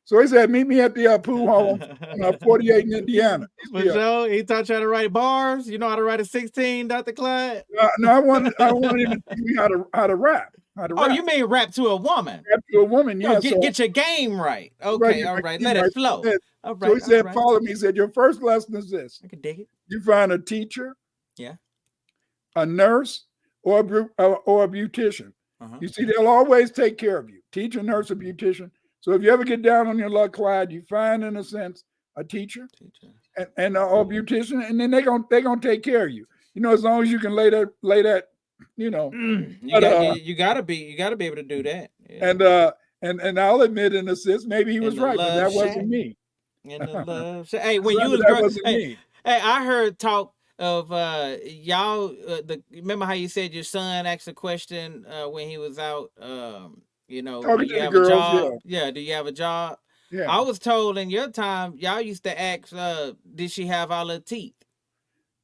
So he said, meet me at the pool hall on 48 in Indiana. He taught you how to write bars. You know how to write a 16, Dr. Clyde? No, I wanted him to teach me how to rap. Oh, you mean rap to a woman? Rap to a woman, yeah. Get your game right. Okay, all right. Let it flow. All right, so he said, follow me. He said, your first lesson is this. I can dig it. You find a teacher, yeah, a nurse, or a beautician. You see, they'll always take care of you. Teacher, nurse, or beautician. So if you ever get down on your luck, Clyde, you find, in a sense, a teacher. And or beautician, and then they're gonna take care of you. You know, as long as you can lay that, you know. You gotta be able to do that. Yeah. And I'll admit, in a sense, maybe he was right, but that wasn't me. In the love. Hey, when you was growing, hey, I heard talk of y'all. Remember how you said your son asked a question when he was out. You know, do you have a job? Yeah, do you have a job? Yeah. I was told in your time, y'all used to ask, did she have all her teeth?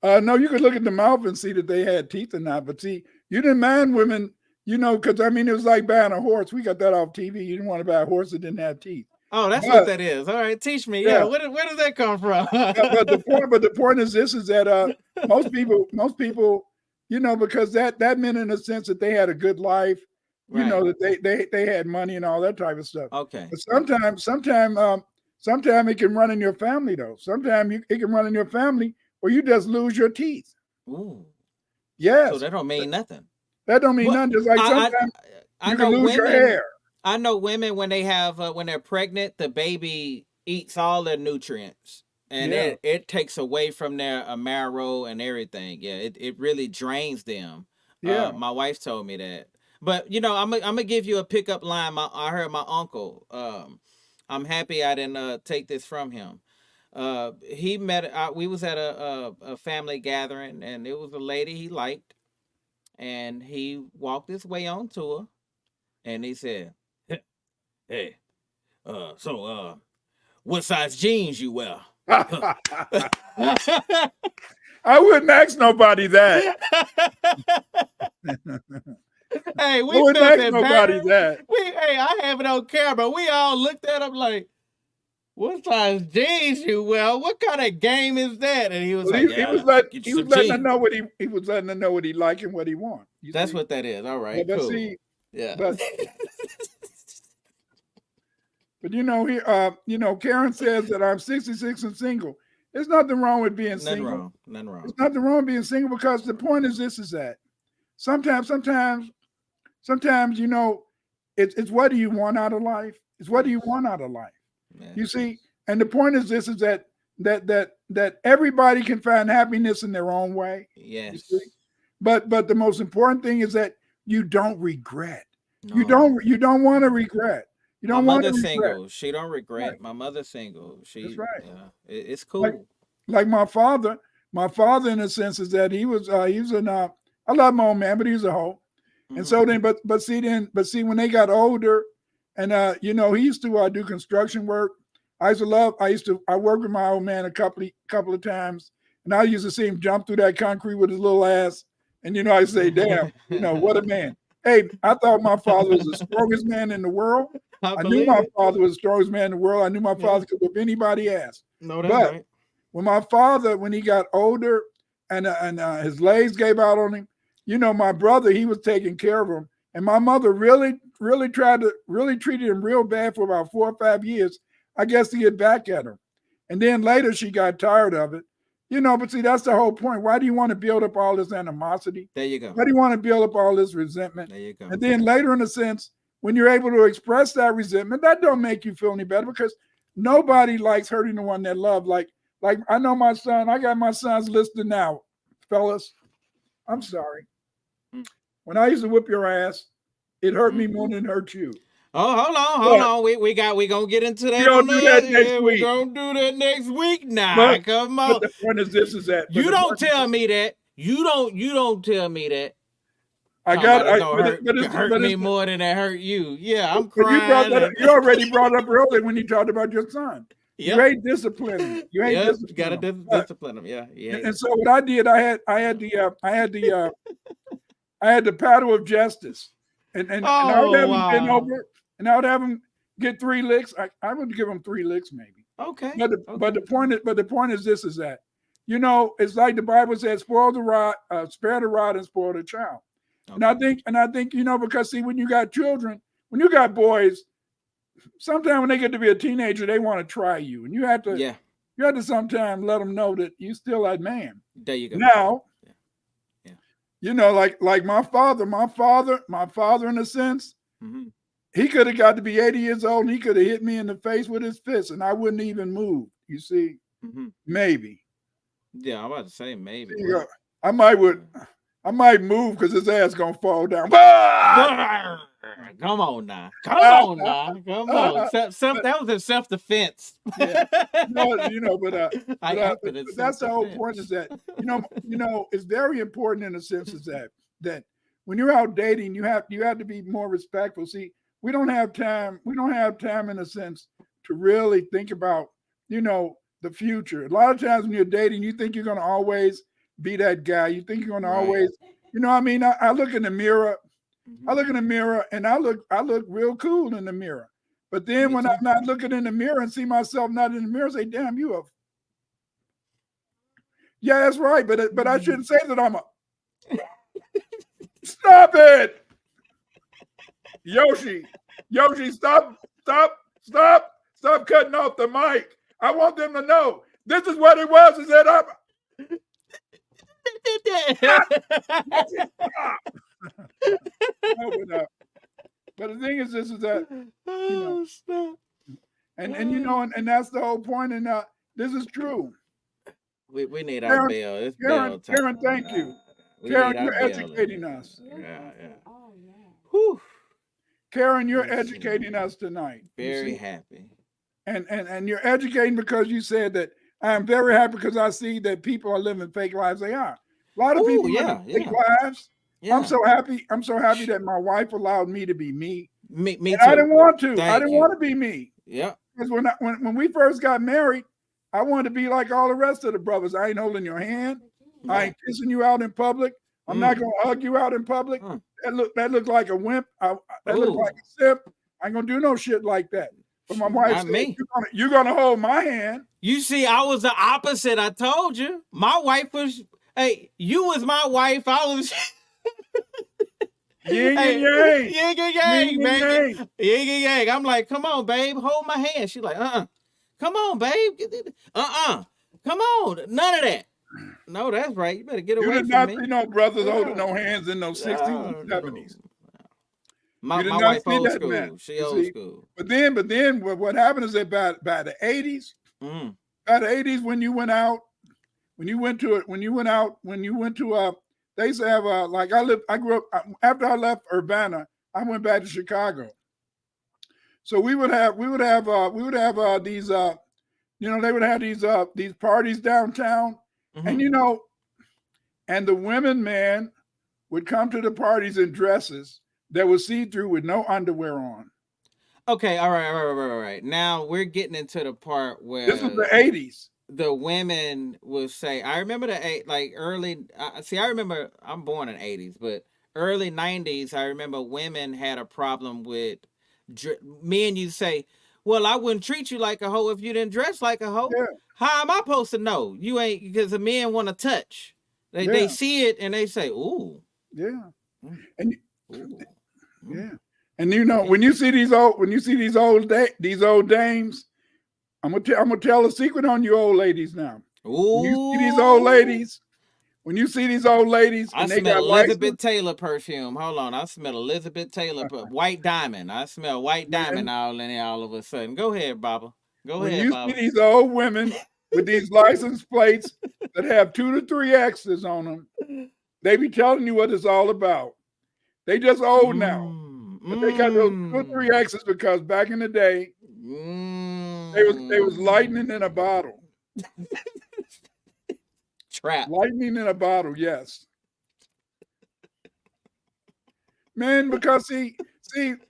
No, you could look at the mouth and see that they had teeth or not. But see, you didn't mind women, you know, because I mean, it was like buying a horse. We got that off TV. You didn't want to buy a horse that didn't have teeth. Oh, that's what that is. All right, teach me. Yeah, where does that come from? but the point is this: is that most people, you know, because that meant in a sense that they had a good life. You know, that they had money and all that type of stuff. Okay. But sometimes it can run in your family though. Sometimes it can run in your family, or you just lose your teeth. Ooh. Yes. So that don't mean nothing. That don't mean nothing. Just like sometimes you can lose your hair. I know women when they have when they're pregnant, the baby eats all their nutrients, and it takes away from their marrow and everything. Yeah, it really drains them. Yeah. My wife told me that. But you know, I'm gonna give you a pickup line. I heard my uncle. I'm happy I didn't take this from him. He met. We was at a family gathering, and it was a lady he liked, and he walked his way onto her, and he said, "Hey, so what size jeans you wear?" I wouldn't ask nobody that. Hey, we wouldn't ask nobody that. Hey, I have it on camera. We all looked at him like, "What size jeans you wear? What kind of game is that?" And he was like, he was letting her know what he was letting her know what he liked and what he want. That's what that is. All right, cool. See, yeah. But you know, Karen says that I'm 66 and single. There's nothing wrong with being single. Nothing wrong. There's nothing wrong with being single, because the point is this: is that sometimes, you know, it's what do you want out of life? It's what do you want out of life? Yeah. You see, and the point is this: is that everybody can find happiness in their own way. Yes. But the most important thing is that you don't regret. No. You don't want to regret. You don't want to regret. My mother's single. She don't regret. Right. My mother's single. That's right. It's cool. Like my father. My father, in a sense, is that he was an I love my old man, but he was a hoe. Mm-hmm. And so then, but see, when they got older, and you know, he used to do construction work. I worked with my old man a couple of times, and I used to see him jump through that concrete with his little ass. And you know, I say, damn, you know, what a man. Hey, I thought my father was the strongest man in the world. I knew my father was the strongest man in the world. I knew my father could whip anybody's ass. No, that's right. When my father, when he got older and his legs gave out on him, you know, my brother, he was taking care of him. And my mother really treated him real bad for about 4 or 5 years, I guess, to get back at him. And then later she got tired of it. You know, but see, that's the whole point. Why do you want to build up all this animosity? There you go. Why do you want to build up all this resentment? There you go. And then later, in a sense, when you're able to express that resentment, that don't make you feel any better, because nobody likes hurting the one they love. Like I know my son, I got my sons listening now, fellas. I'm sorry. When I used to whip your ass, it hurt me more than it hurt you. Oh, hold on. We gonna get into that. We're gonna do that next week. We're gonna do that next week now. Come on. But the point is this: is that you don't tell me that. You don't tell me that. Talking about it don't hurt me more than it hurt you. Yeah, I'm But you brought crying. that up, you already brought it up earlier when you talked about your son. You Yep. hate discipline. You hate Yep, discipline. gotta him. discipline him. Yeah, yeah. And so what I did, I had the paddle of justice, and I would have him bend over, and I would have him get 3 licks. I would give him 3 licks maybe. Okay. But the point is this: is that, you know, it's like the Bible says, spare the rod and spoil the child. Okay. And I think, you know, because see, when you got children, when you got boys, sometimes when they get to be a teenager, they want to try you, and you have to sometimes let them know that you still that man. There you go. Now, you know, like my father in a sense, he could have got to be 80 years old and he could have hit me in the face with his fist and I wouldn't even move. You see, maybe. Yeah, I'm about to say maybe. I might move because his ass gonna fall down. Come on now. Come on. That was in self-defense. Yeah. No, you know, but that's the whole point is that, you know, it's very important in a sense is that when you're out dating, you have to be more respectful. See, we don't have time in a sense to really think about, you know, the future. A lot of times when you're dating, you think you're gonna always be that guy. You think you're gonna always, you know what I mean? I look in the mirror. I look in the mirror and I look real cool in the mirror. But then when I'm not looking in the mirror and see myself not in the mirror, say, damn, you are. Yeah, that's right. But I shouldn't say that I'm a. Stop it. Yoshi, stop cutting off the mic. I want them to know this is what it was. Is that I'm. But the thing is, this is that, you know, and you know, and that's the whole point. And this is true. We need our bill. It's bill time. Karen, thank you. Karen, you're educating us. Yeah. Whew. Karen, you're educating us tonight. Very happy. And you're educating because you said that I'm very happy because I see that people are living fake lives. They are. A lot of people living fake lives. Yeah. I'm so happy that my wife allowed me to be me. Me too. I didn't want to. I didn't want to be me. Yeah. Because when we first got married, I wanted to be like all the rest of the brothers. I ain't holding your hand. Yeah. I ain't kissing you out in public. I'm not gonna hug you out in public. That looked like a wimp. That looked like a simp. I ain't gonna do no shit like that. But my wife said, you're gonna hold my hand. You see, I was the opposite. I told you. My wife was, hey, you was my wife. I was Yin and yang, baby. Yin and yang. I'm like, come on, babe, hold my hand. She's like, come on, babe. Come on. None of that. No, that's right. You better get away from me. You did not see no brothers holding no hands in those 60s and 70s. My wife old school. Man. She old school. But then what happened is that by the 80s, when you went out, they used to have I grew up after I left Urbana, I went back to Chicago. So we would have these you know, they would have these parties downtown. And you know, and the women, man, would come to the parties in dresses that was see-through with no underwear on. Okay, all right. Now we're getting into the part where this was the 80s. The women will say, I remember early, I remember, I'm born in 80s, but early 90s, I remember women had a problem with me and you say, well, I wouldn't treat you like a hoe if you didn't dress like a hoe. Yeah. How am I supposed to know? You ain't, because the men want to touch. They see it and they say, ooh. Yeah. And yeah. And you know, when you see these old dames, I'm gonna tell a secret on you old ladies now. Ooh. When you see these old ladies, I smell Elizabeth Taylor perfume. Hold on, I smell Elizabeth Taylor White Diamond. I smell White Diamond all in there all of a sudden. Go ahead, Baba. When you see these old women with these license plates that have 2 to 3 X's on them, they be telling you what it's all about. They just old now, but they got those 2 or 3 X's because back in the day, they was lightning in a bottle. Trap. Lightning in a bottle, yes. man. Because see,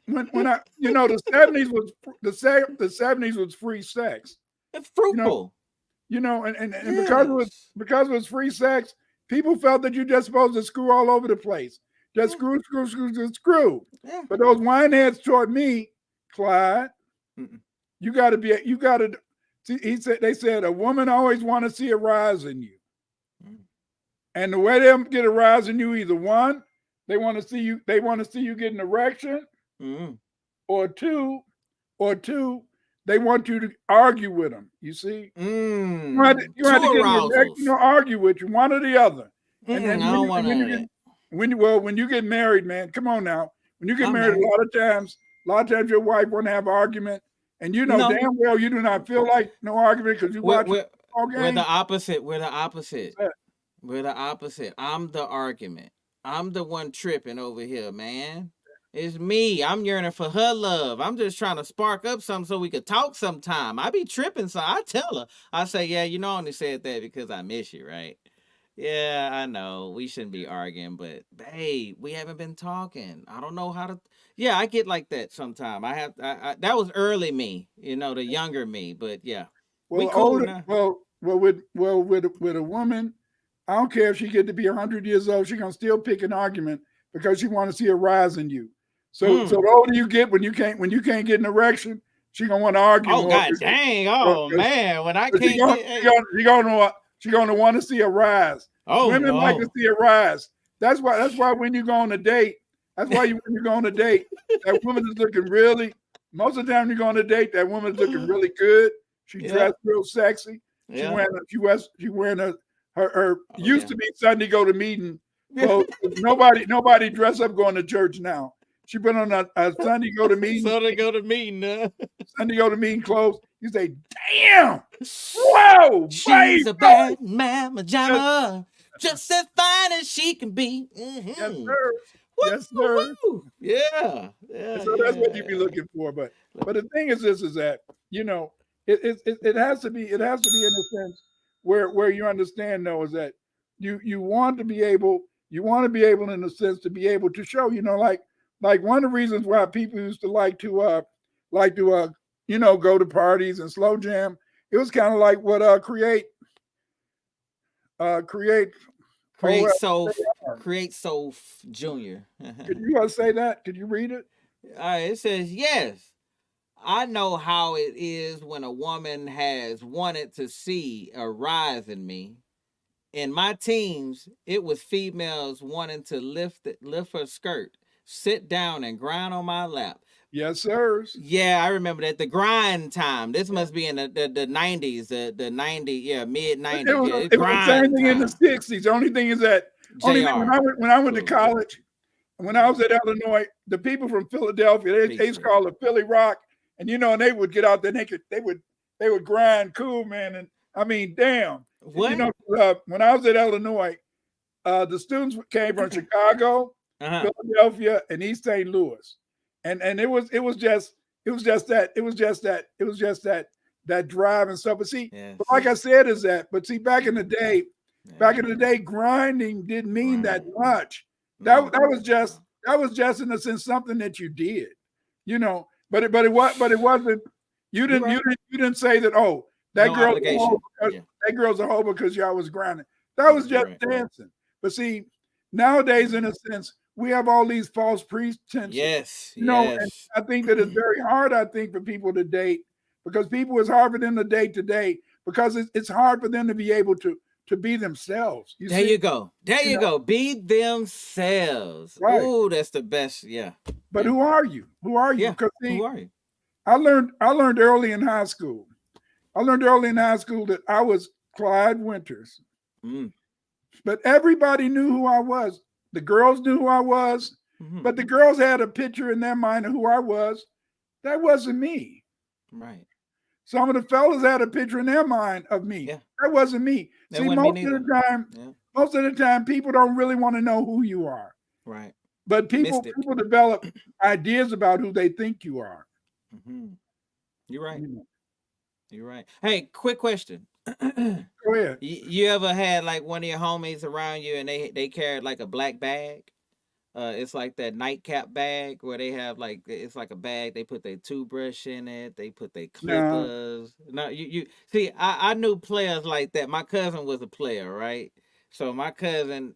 when I, the 70s was the 70s was free sex. It's You know, fruitful. and because it was free sex, people felt that you're just supposed to screw all over the place, just screw, screw, screw, screw, screw. Yeah. But those wineheads taught me, Clyde, Mm-mm. you got to. They said a woman always want to see a rise in you, and the way they get a rise in you, either one, they want to see you get an erection, or two, they want you to argue with them. You see, you had to get an erection or argue with you, one or the other. And then I don't want to. when you get married, man, come on now. When you get married, a lot of times your wife want to have argument, and damn well you do not feel like no argument because you watch all games. We're the opposite. We're the opposite. I'm the argument. I'm the one tripping over here, man. It's me. I'm yearning for her love. I'm just trying to spark up something so we could talk sometime. I be tripping, so I tell her. I say, yeah, I only said that because I miss you, right? Yeah, I know. We shouldn't be arguing, but babe, we haven't been talking. I don't know how to. Yeah, I get like that sometime. That was early me, the younger me. But yeah, we cool now. With a woman, I don't care if she get to be 100 years old, she's gonna still pick an argument because she want to see a rise in you. So the older you get, when you can't get an erection, she gonna want to argue. Oh God, dang! Oh man, when I can't she's gonna want to see a rise. Oh, women like to see a rise. That's why when you go on a date, when you go on a date, that woman is looking really. Most of the time you go on a date, that woman is looking really good. She dressed real sexy. She wearing her used to be Sunday go to meeting. Well, nobody dress up going to church now. She put on a Sunday go to meeting. Sunday go to meeting. Sunday go to meeting clothes. You say, damn, whoa, she's a bad mamma jamma, just as fine as she can be. Mm-hmm. Yes, sir. Yes, sir. Yeah. So that's what you be looking for. But the thing is this: is that it has to be in a sense where you understand though is that you want to be able in a sense to be able to show like one of the reasons why people used to like to go to parties and slow jam. It was kind of like what Create Soul Junior. Could you say that? Could you read it? It says, yes, I know how it is when a woman has wanted to see a rise in me. In my teens, it was females wanting to lift her skirt, sit down and grind on my lap. Yes, sir. Yeah, I remember that. The grind time. This must be in the 90s, the 90s, mid 90s. It was the same thing in the 60s. The only thing is that when I went to college, when I was at Illinois, the people from Philadelphia, they used to call it Philly Rock, and and they would get out there and they would grind cool, man. And I mean, damn. What? When I was at Illinois, the students came from Chicago, Philadelphia, and East St. Louis. And it was just that drive and stuff. But see, but like I said, back in the day, grinding didn't mean that much. That was just in a sense something that you did, But it wasn't. You didn't say that. Oh, that girl's a hoe because y'all was grinding. That was just dancing. But see, nowadays, in a sense, we have all these false pretenses. Yes. And I think that it's very hard, for people to date because people it's hard for them to date today because it's hard for them to be able to be themselves. There you go. Be themselves. Right. Oh, that's the best. Yeah. But who are you? Yeah. Who are you? I learned early in high school. That I was Clyde Winters. But everybody knew who I was. The girls knew who I was, but the girls had a picture in their mind of who I was. That wasn't me. Right. Some of the fellas had a picture in their mind of me. Yeah. That wasn't me. See, most of the time, people don't really want to know who you are. Right. But people develop ideas about who they think you are. Mm-hmm. You're right. You're right. Hey, quick question. Go ahead. You ever had like one of your homies around you and they carried like a black bag It's like that nightcap bag where they have like it's like a bag. They put their toothbrush in it. They put their No. clippers. No, you see, I knew players like that. My cousin was a player, right? So my cousin,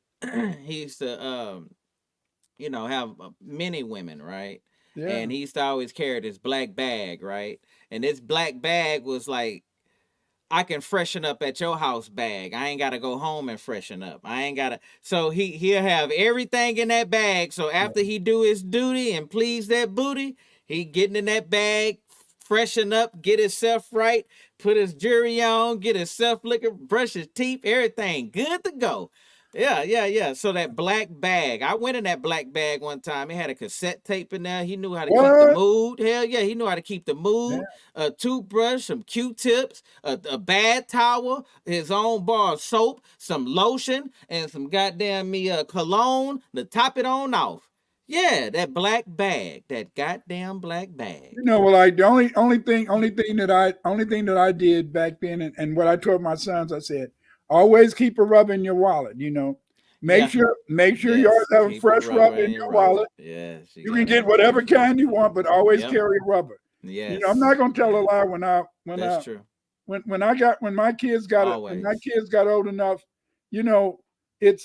he used to have many women, right? Yeah. And he used to always carry this black bag, right? And this black bag was like, I can freshen up at your house bag. I ain't gotta go home and freshen up. I ain't gotta. So he'll have everything in that bag. So after he do his duty and please that booty, he getting in that bag, freshen up, get himself right, put his jewelry on, get himself looking, brush his teeth, everything good to go. Yeah. So that black bag, I went in that black bag one time. It had a cassette tape in there. He knew how to keep the What? mood. Hell yeah, he knew how to keep the mood. A toothbrush, some Q-tips, a bad towel, his own bar of soap, some lotion, and some goddamn cologne to top it on off. Yeah, that black bag, that goddamn black bag. You know, well, like the only thing that I did back then, and what I told my sons, I said, always keep a rubber in your wallet. You know, make sure you always have a fresh rubber in your wallet. Yes, you can get whatever kind you want, but always carry a rubber. Yes, you know, I'm not gonna tell a lie that's true. When my kids got old enough, you know, it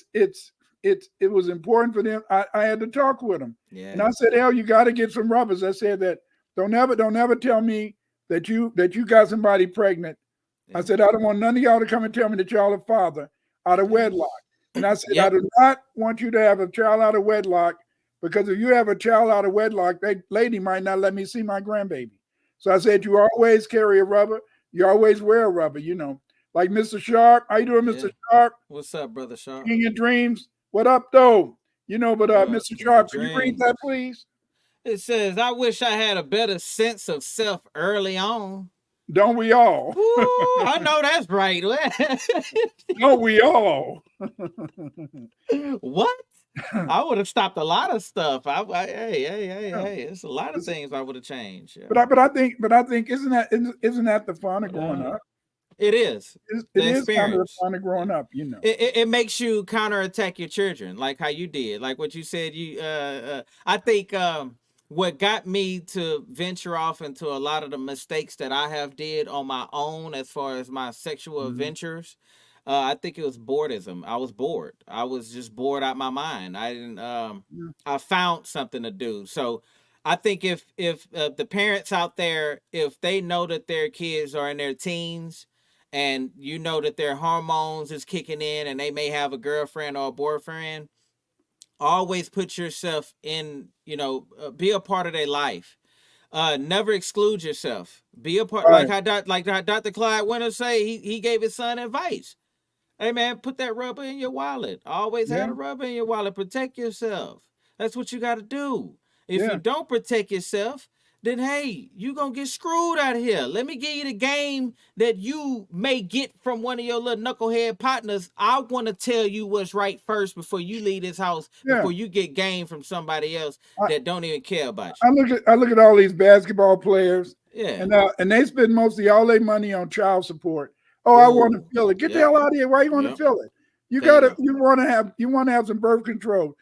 was important for them. I had to talk with them. Yeah. And I said, hell, you got to get some rubbers. I said that don't ever tell me that you got somebody pregnant. Yeah. I said, I don't want none of y'all to come and tell me that y'all are father out of wedlock. And I said, I do not want you to have a child out of wedlock, because if you have a child out of wedlock, that lady might not let me see my grandbaby. So I said, you always carry a rubber. You always wear a rubber, you know. Like Mr. Sharp. How you doing, Mr. Sharp? What's up, Brother Sharp? King of Dreams. What up, though? You know, but Mr. Sharp, can you read that, please? It says, I wish I had a better sense of self early on. Don't we all? Ooh, I know that's right. Don't we all? What? I would have stopped a lot of stuff. Hey, it's a lot of things I would have changed. Yeah. But I think isn't that the fun of growing up? It is. It is kind of the fun of growing up, you know. It makes you counterattack your children, like how you did, like what you said. I think what got me to venture off into a lot of the mistakes that I have did on my own, as far as my sexual adventures. I think it was boredism. I was bored. I was just bored out my mind. I didn't. I found something to do. So I think if the parents out there, if they know that their kids are in their teens, and you know that their hormones is kicking in, and they may have a girlfriend or a boyfriend, always put yourself in. Be a part of their life. Never exclude yourself. Be a part. Right. Like how Dr. Clyde Winters say. He gave his son advice. Hey man, put that rubber in your wallet. Always have a rubber in your wallet. Protect yourself. That's what you got to do. If you don't protect yourself, then hey, you gonna get screwed out here. Let me give you the game that you may get from one of your little knucklehead partners. I want to tell you what's right first before you leave this house. Before you get game from somebody else that don't even care about you. I look at all these basketball players. Yeah, and they spend mostly all their money on child support. Oh, I want to feel it. Get the hell out of here. Why you want to feel it? You want to have some birth control.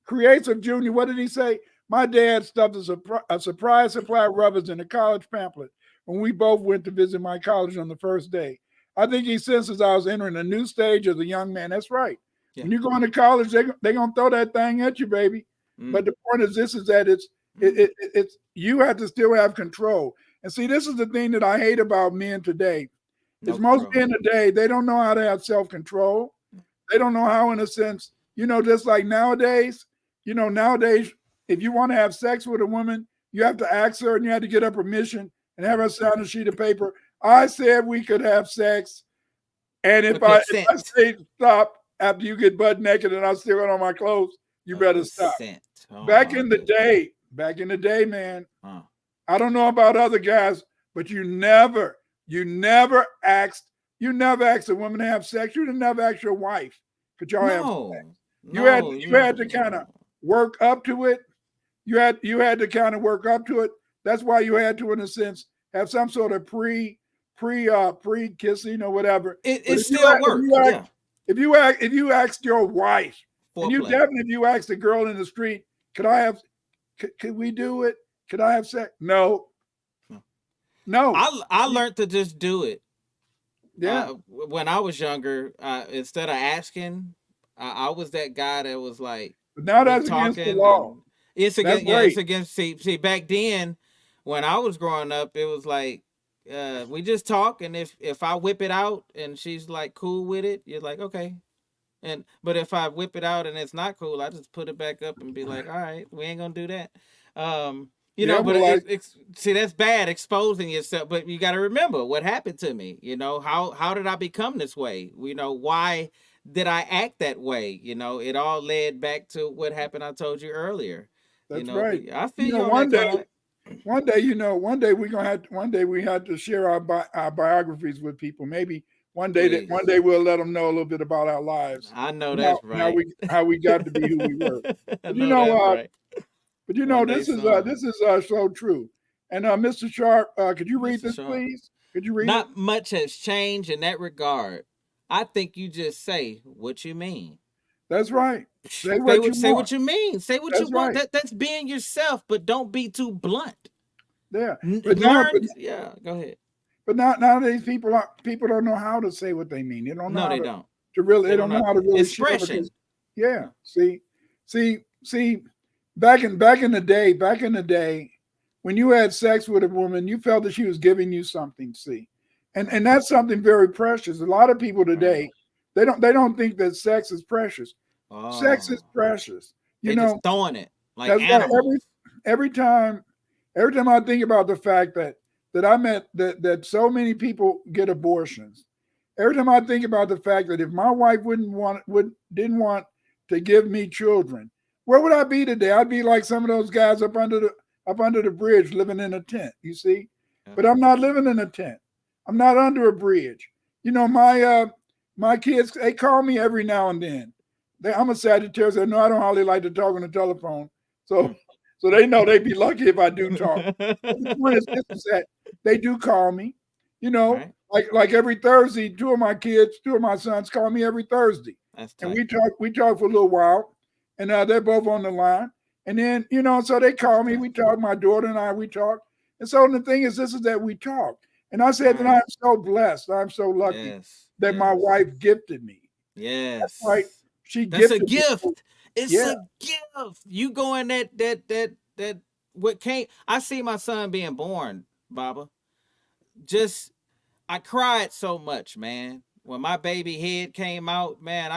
Create some junior. What did he say? My dad stuffed a surprise supply of rubbers in a college pamphlet when we both went to visit my college on the first day. I think he senses I was entering a new stage as a young man. That's right. Yeah. When you go into college, they're gonna throw that thing at you, baby. But the point is that it's you have to still have control. And see, this is the thing that I hate about men today. Is most men today, they don't know how to have self-control. They don't know how, in a sense, just like nowadays, if you want to have sex with a woman, you have to ask her and you have to get her permission and have her sign a sheet of paper. I said we could have sex. And if I say stop after you get butt naked and I still got on my clothes, you better stop. Back in the day, man, I don't know about other guys, but you never asked a woman to have sex. You didn't never ask your wife, could y'all have sex? You had to kind of work up to it. You had to kind of work up to it. That's why you had to, in a sense, have some sort of pre kissing or whatever. It still works. if you asked your wife, and you Foreplay. definitely if you asked a girl in the street, could we do it? Could I have sex? No. No. I learned to just do it. Yeah. When I was younger, instead of asking, I was that guy that was like, But now we that's against the talking. law. And it's That's against, yeah, it's right. against. See, back then, when I was growing up, it was like, we just talk, and if I whip it out and she's like cool with it, you're like, okay. But if I whip it out and it's not cool, I just put it back up and be like, all right, we ain't gonna do that. You Yeah, know, but well, like, see, that's bad, exposing yourself. But you got to remember what happened to me. You know, how did I become this way? You know, why did I act that way? You know, it all led back to what happened. I told you earlier. You that's know, right. but I feel You you know, on one that, day, Clyde. one day, one day we had to share our biographies with people. Maybe one day Please. we'll let them know a little bit about our lives. I know and that's how right. how we got to be who we were. I But you know know, that's right. but you know, One day this is soon. so true. And Mr. Sharp, could you read Mr. this, Sharp. please? Could you read it? Not much has changed in that regard. I think you just say what you mean. That's right. Say Say what you say want. what you mean. Say what you That's want. right. That's being yourself, but don't be too blunt. Yeah. But now, Learn. Yeah, go ahead. but nowadays people don't know how to say what they mean. They don't know No, how they to, don't. they They don't don't know know how to really share because expression. yeah. See, back in the day, when you had sex with a woman, you felt that she was giving you something. See, and that's something very precious. A lot of people Right. today, they don't think that sex is precious. Sex is Oh, precious. You they just know, throwing it like that's why animals. every time I think about the fact that I met that so many people get abortions. Every time I think about the fact that if my wife didn't want to give me children, where would I be today? I'd be like some of those guys up under the bridge living in a tent, you see? Yeah. But I'm not living in a tent. I'm not under a bridge. You know, my kids, they call me every now and then. I'm a Sagittarius. They know I don't hardly like to talk on the telephone. So they know they'd be lucky if I do talk. But the point is this is that they do call me, you know, Right? like every Thursday, two of my sons call me every Thursday. That's And tight. we talk for a little while, and they're both on the line. And then, you know, so they call me, we talk, my daughter and I, we talk. And so the thing is, this is that we talk. And I said that Right. I'm so blessed. I'm so lucky Yes. that my Yes. wife gifted me. That's right. Yes. She That's a gifted me. gift. It's Yeah. a gift. You going that what came. I see my son being born, Baba. Just I cried so much, man. When my baby head came out, man,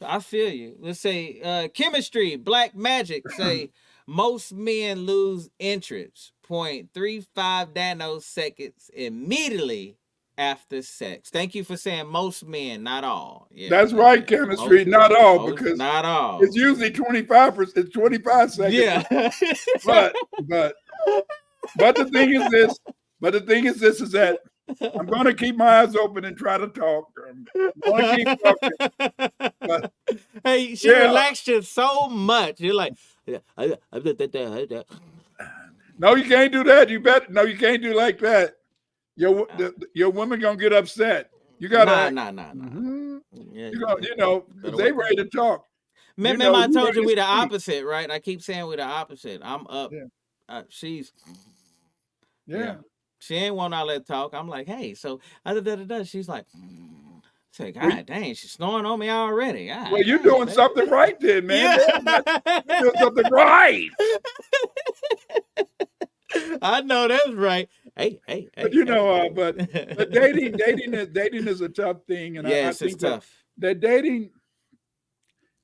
I feel you. Let's say chemistry, black magic say most men lose interest 0.35 nanoseconds immediately after sex. Thank you for saying most men, not all. Yeah, That's right, yeah. chemistry, not all, Most, because not all. it's usually 25%, it's 25 seconds. Yeah. But the thing is this is that I'm going to keep my eyes open and try to talk. I'm going to keep talking. But Hey, she yeah, relaxed you so much. You're like, no, you can't do that. No, you can't do like that. Your woman gonna get upset. You gotta nah. Mhm. Yeah, You go, you know, 'cause better they wait. ready to talk. You Remember, know, I you told ready you to we the speak. opposite, right? I keep saying we the opposite. I'm up. Yeah. She's Yeah. She ain't want all that talk. I'm like, hey, so she's like, say, Well, God dang, she's snoring on me already. God well, you're dang, doing baby. something right then, man. Yeah. You're doing something right. I know that's right. Hey. But you know, hey. but dating is a tough thing, and I Yes, it's think tough. that dating,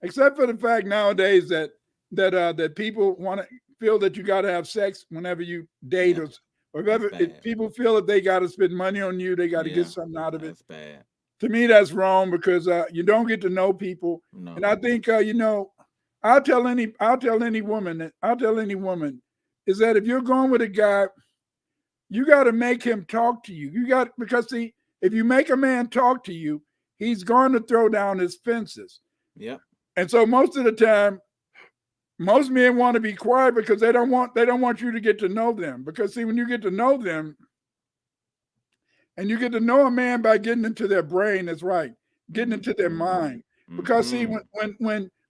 except for the fact nowadays that people want to feel that you got to have sex whenever you date, Yeah, or that's if bad. people feel that they got to spend money on you, they got to Yeah, get something out of it. that's bad. To me, that's wrong because you don't get to know people, No. and I think you know, I'll tell any woman is that if you're going with a guy, you got to make him talk to you. Because see, if you make a man talk to you, he's going to throw down his fences. Yep. And so most of the time, most men want to be quiet because they don't want you to get to know them. Because see, when you get to know them, and you get to know a man by getting into their brain, that's right. getting into their mind. Because see,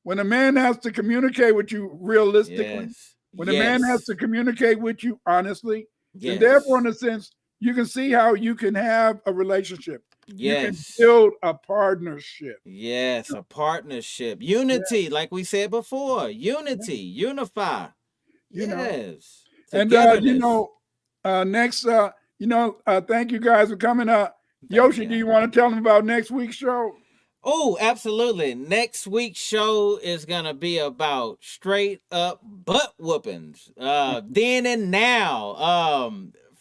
when a man has to communicate with you realistically, when a man has to communicate with you honestly, and therefore, in a sense, you can see how you can have a relationship. You can build a partnership. Yes, a partnership. Unity, like we said before. Unity, unify. You know. Yes. And next, thank you guys for coming up. Yoshi, do you want to tell them about next week's show? Oh, absolutely. Next week's show is going to be about straight up butt whoopings. Then and now.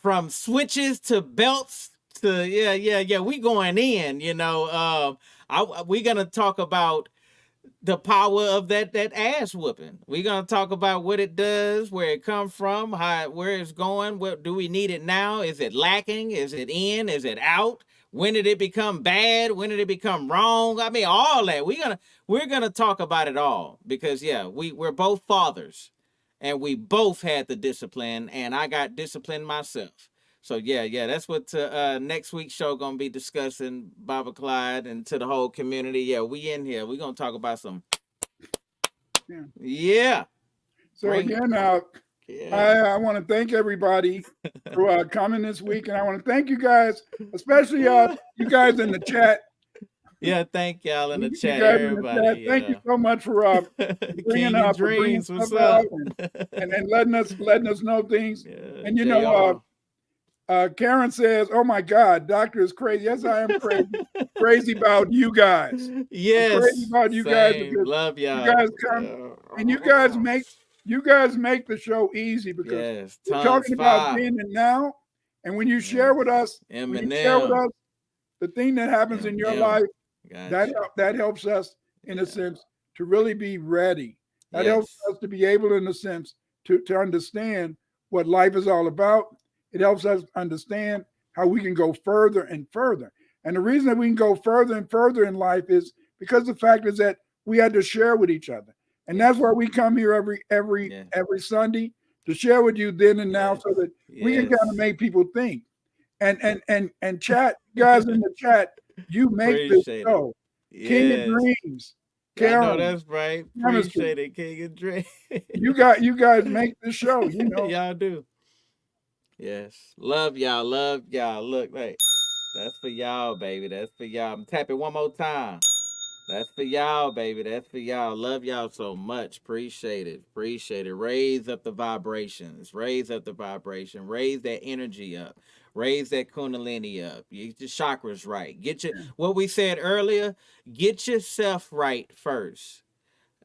From switches to belts to, we going in, we're going to talk about the power of that ass whooping. We're going to talk about what it does, where it comes from, where it's going. What do we need it now? Is it lacking? Is it in? Is it out? When did it become bad? When did it become wrong? I mean, all that. We're gonna talk about it all because we're both fathers and we both had the discipline, and I got discipline myself. So that's what next week's show gonna be discussing, Baba Clyde, and to the whole community. Yeah, we in here. We're gonna talk about some. Yeah. So again, I want to thank everybody for coming this week, and I want to thank you guys, especially you guys in the chat. Yeah, thank y'all in the chat, everybody. Thank you so much for bringing up dreams. What's up? And letting us know things. And Karen says, "Oh my God, doctor is crazy." Yes, I am crazy. Crazy about you guys. Yes, I'm crazy about you guys. Love y'all. You guys come and you guys make the show easy because we're talking about then and now. And when you share with us, the thing that happens in your life, that helps us in a sense to really be ready. That helps us to be able, in a sense, to understand what life is all about. It helps us understand how we can go further and further. And the reason that we can go further and further in life is because the fact is that we had to share with each other. And that's why we come here every Sunday to share with you then and now, so that we can kind of make people think. And chat, guys in the chat, you make this show. King of Dreams. Karen, I know that's right. Appreciate it, King of Dreams. You guys make the show, Y'all do. Yes. Love y'all. Look, hey, that's for y'all, baby. That's for y'all. I'm tapping one more time. That's for y'all, baby. That's for y'all. Love y'all so much. Appreciate it. Raise up the vibrations. Raise up the vibration. Raise that energy up. Raise that kundalini up. Get your chakras right. What we said earlier, get yourself right first.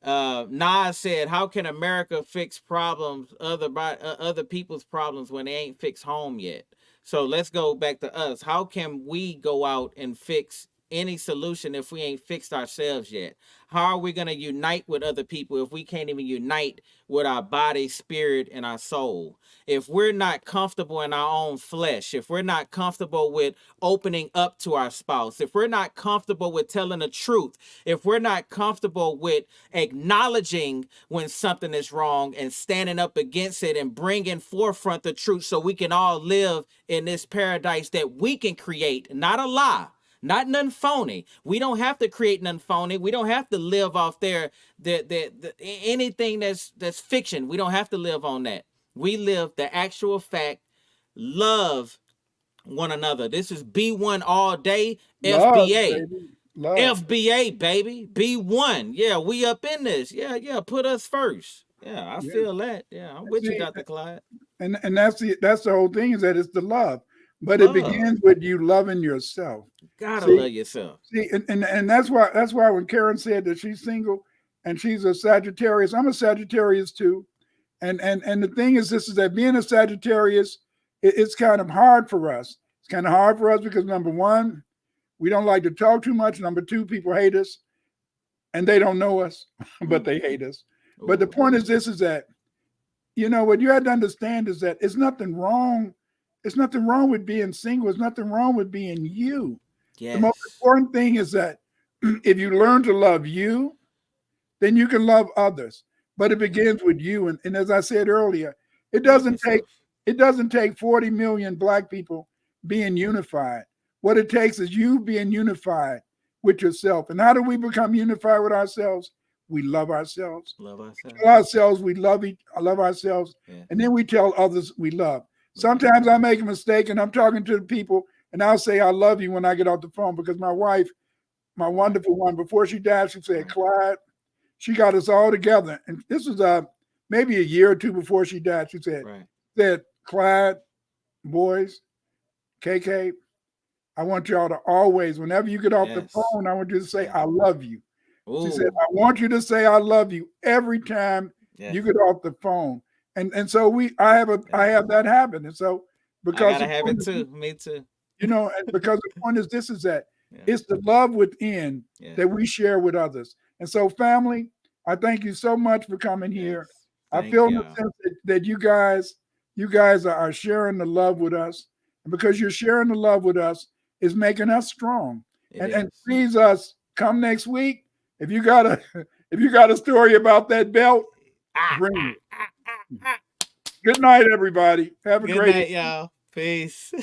Nas said, how can America fix problems, other people's problems, when they ain't fixed home yet? So let's go back to us. How can we go out and fix any solution if we ain't fixed ourselves yet? How are we going to unite with other people if we can't even unite with our body, spirit, and our soul? If we're not comfortable in our own flesh, if we're not comfortable with opening up to our spouse, if we're not comfortable with telling the truth, if we're not comfortable with acknowledging when something is wrong and standing up against it and bringing forefront the truth, so we can all live in this paradise that we can create, not a lie. Not nothing phony. We don't have to create nothing phony. We don't have to live off anything that's fiction. We don't have to live on that. We live the actual fact. Love one another. This is B1 all day. FBA. Love. FBA, baby. B1. Yeah, we up in this. Yeah. Put us first. Yeah, I feel that. Yeah, I'm with you, Dr. Clyde. And that's the whole thing, is that it's the love. But it begins with you loving yourself. Gotta love yourself. See, and that's why when Karen said that she's single and she's a Sagittarius, I'm a Sagittarius too. And the thing is that being a Sagittarius, it's kind of hard for us. It's kind of hard for us because, number one, we don't like to talk too much. Number two, people hate us, and they don't know us, but they hate us. Ooh. But the point is that, what you have to understand is that it's nothing wrong. It's nothing wrong with being single. It's nothing wrong with being you. Yes. The most important thing is that if you learn to love you, then you can love others. But it begins with you. And as I said earlier, it doesn't take 40 million Black people being unified. What it takes is you being unified with yourself. And how do we become unified with ourselves? We love ourselves. Love ourselves. Tell ourselves we love ourselves, Yeah. and then we tell others we love. Sometimes I make a mistake and I'm talking to the people and I'll say I love you when I get off the phone, because my wife, my wonderful one, before she died, she said, Clyde, she got us all together. And this was maybe a year or two before she died. She said, Right. Clyde, boys, KK, I want y'all to always, whenever you get off the Yes. phone, I want you to say, I love you. She said, Ooh. I want you to say I love you every time Yes. you get off the phone. And so I have that habit. And so I because gotta the have point it is, too. Me too. you know, and because the point is that Yeah. it's the love within Yeah. that we share with others. And so, family, I thank you so much for coming here. Yes. I Thank feel in the y'all. sense that you guys are sharing the love with us. And because you're sharing the love with us, is making us strong. It And is. please us come next week. If you got a story about that belt, bring it. Good night, everybody. Have a Good great night, y'all. Peace.